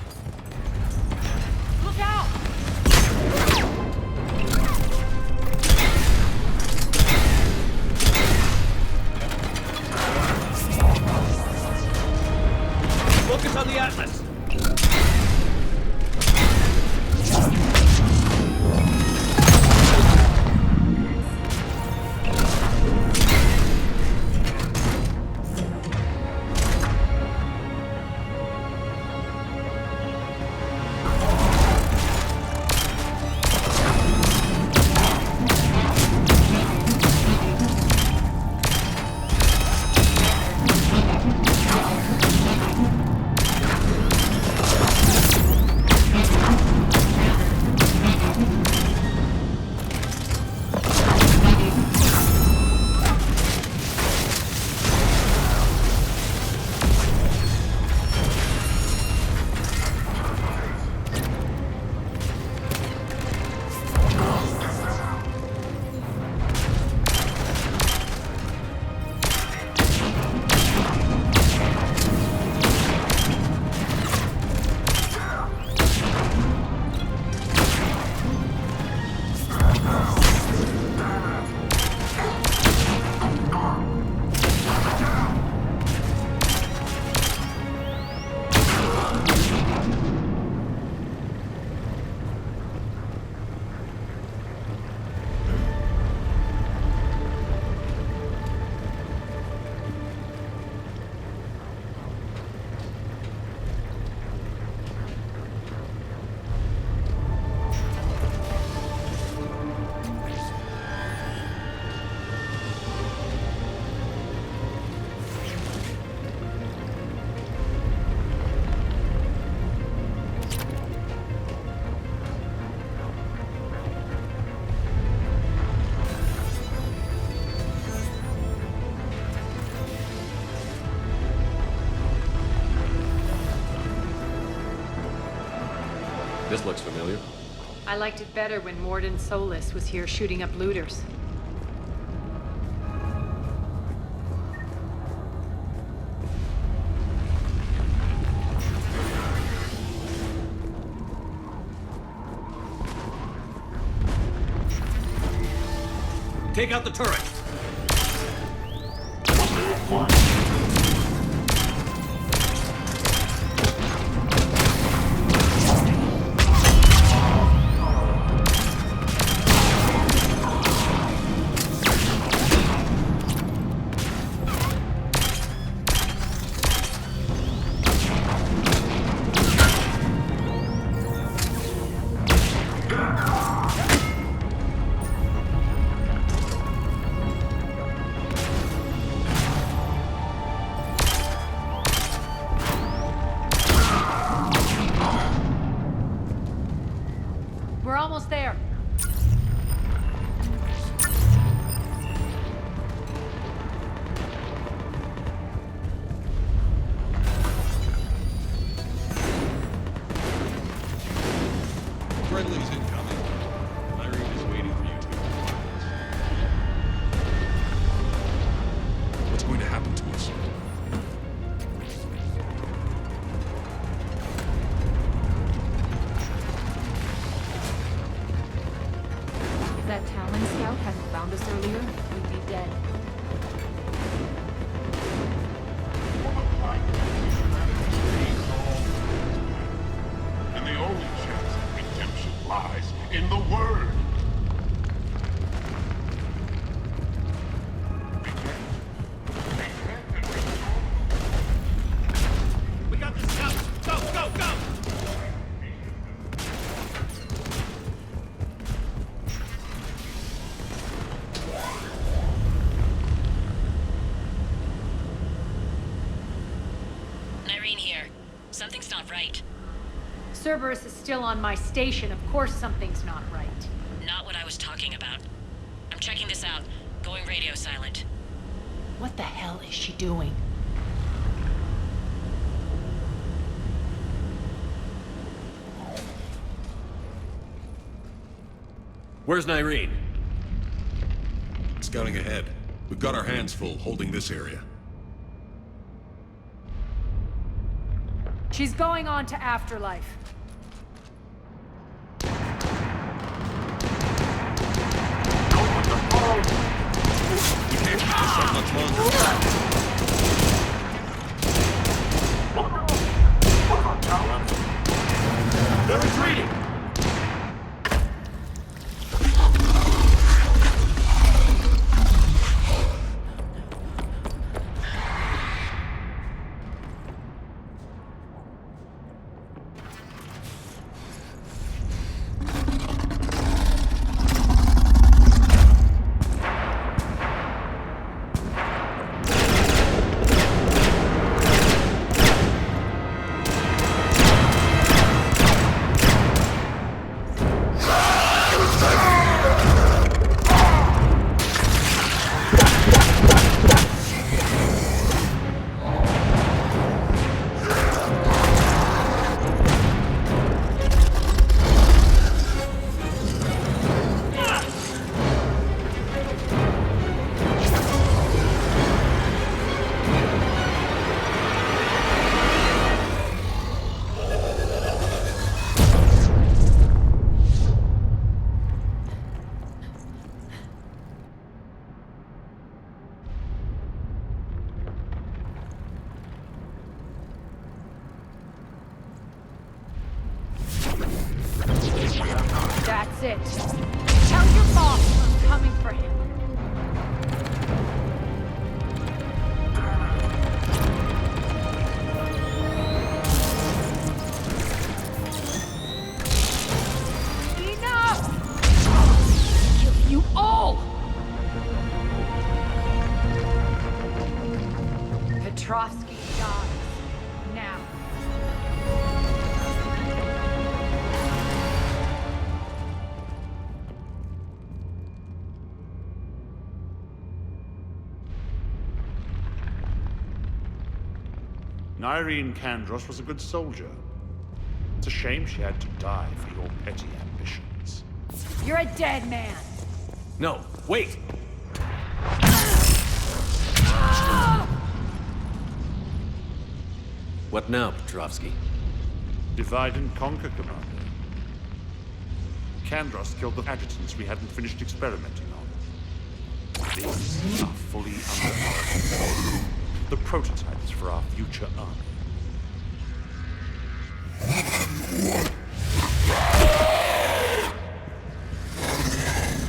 Look out! Focus on the Atlas! This looks familiar. I liked it better when Morden Solis was here shooting up looters. Take out the turret! this earlier, we'd be dead. And the only chance at redemption lies in the Word. We got this covered. Go, go, go! Irene here. Something's not right. Cerberus is still on my station. Of course something's not right. Not what I was talking about. I'm checking this out. Going radio silent. What the hell is she doing? Where's Irene? Scouting ahead. We've got our hands full holding this area. She's going on to Afterlife. We can't keep this up much longer. They're retreating! That's it. Tell your boss I'm coming for him. Enough! Kill you all! Petrovsky dies. Now. Irene Kandros was a good soldier. It's a shame she had to die for your petty ambitions. You're a dead man. No, wait! What now, Petrovsky? Divide and conquer, Commander. Kandros killed the adjutants we hadn't finished experimenting on. These are fully under our control. The prototypes for our future army.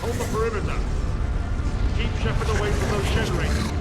Hold the perimeter. Keep Shepard away from those generators.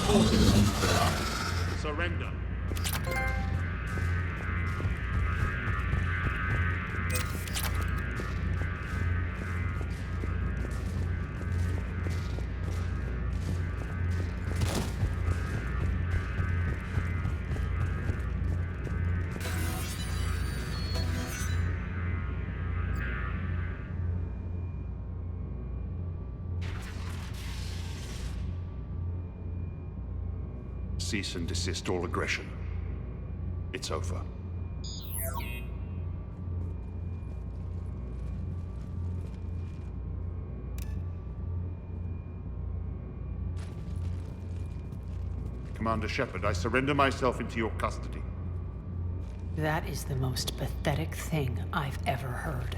forces. Surrender. Cease and desist all aggression. It's over. Commander Shepard, I surrender myself into your custody. That is the most pathetic thing I've ever heard.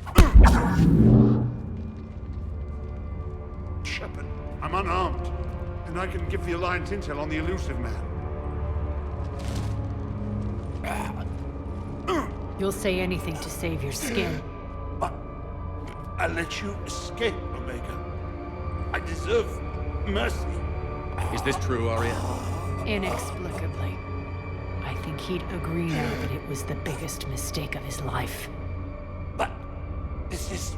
Shepard, I'm unarmed, and I can give the Alliance intel on the elusive man. You'll say anything to save your skin. But I let you escape, Omega. I deserve mercy. Is this true, Arya? Inexplicably. I think he'd agree now that it was the biggest mistake of his life. But this is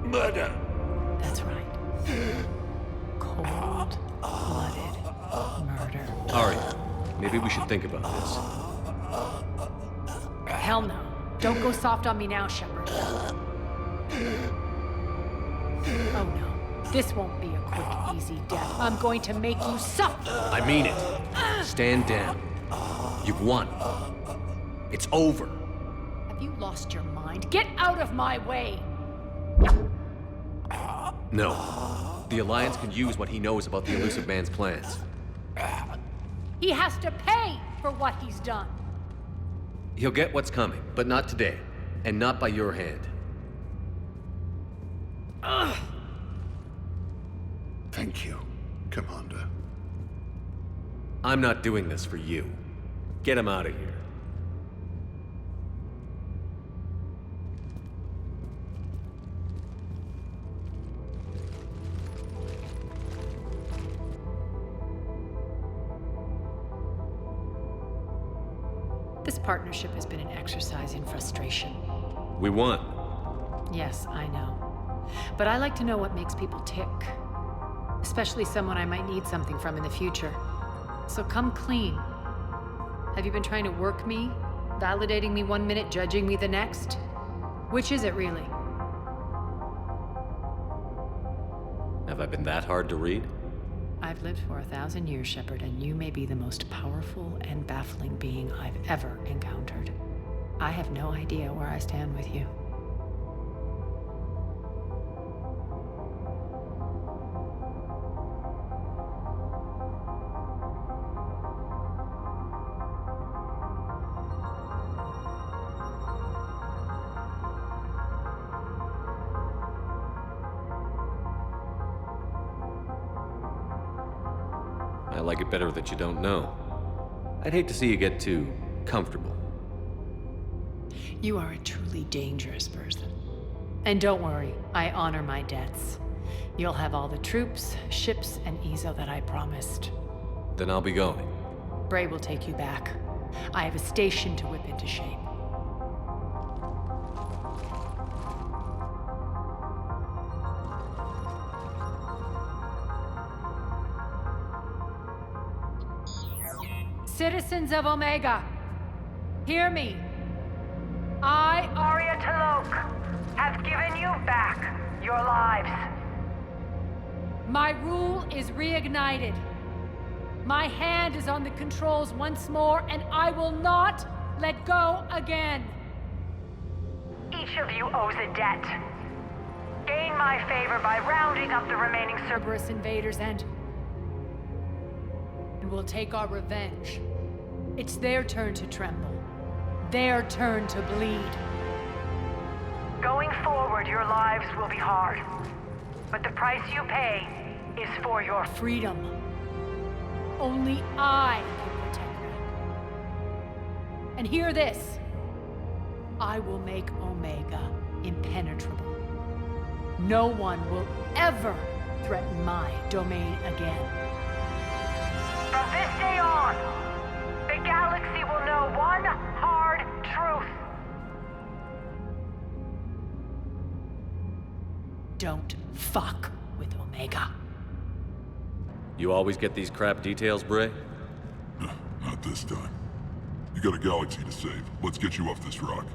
murder. That's right. Cold-blooded murder. Arya, maybe we should think about this. Hell no. Don't go soft on me now, Shepard. Oh no. This won't be a quick, easy death. I'm going to make you suffer! I mean it. Stand down. You've won. It's over. Have you lost your mind? Get out of my way! No. The Alliance can use what he knows about the elusive man's plans. He has to pay for what he's done. He'll get what's coming, but not today. And not by your hand. Ugh. Thank you, Commander. I'm not doing this for you. Get him out of here. This partnership has been an exercise in frustration. We won. Yes, I know. But I like to know what makes people tick. Especially someone I might need something from in the future. So come clean. Have you been trying to work me? Validating me 1 minute, judging me the next? Which is it really? Have I been that hard to read? I've lived for 1,000 years, Shepard, and you may be the most powerful and baffling being I've ever encountered. I have no idea where I stand with you. I like it better that you don't know. I'd hate to see you get too comfortable. You are a truly dangerous person. And don't worry, I honor my debts. You'll have all the troops, ships, and Ezo that I promised. Then I'll be going. Bray will take you back. I have a station to whip into shape. Citizens of Omega, hear me. I, Arya T'Loak, have given you back your lives. My rule is reignited. My hand is on the controls once more, and I will not let go again. Each of you owes a debt. Gain my favor by rounding up the remaining Cerberus invaders and we'll take our revenge. It's their turn to tremble. Their turn to bleed. Going forward, your lives will be hard. But the price you pay is for your freedom. Only I can protect that. And hear this. I will make Omega impenetrable. No one will ever threaten my domain again. From this day on, the galaxy will know one hard truth. Don't fuck with Omega. You always get these crap details, Bray? Not this time. You got a galaxy to save. Let's get you off this rock.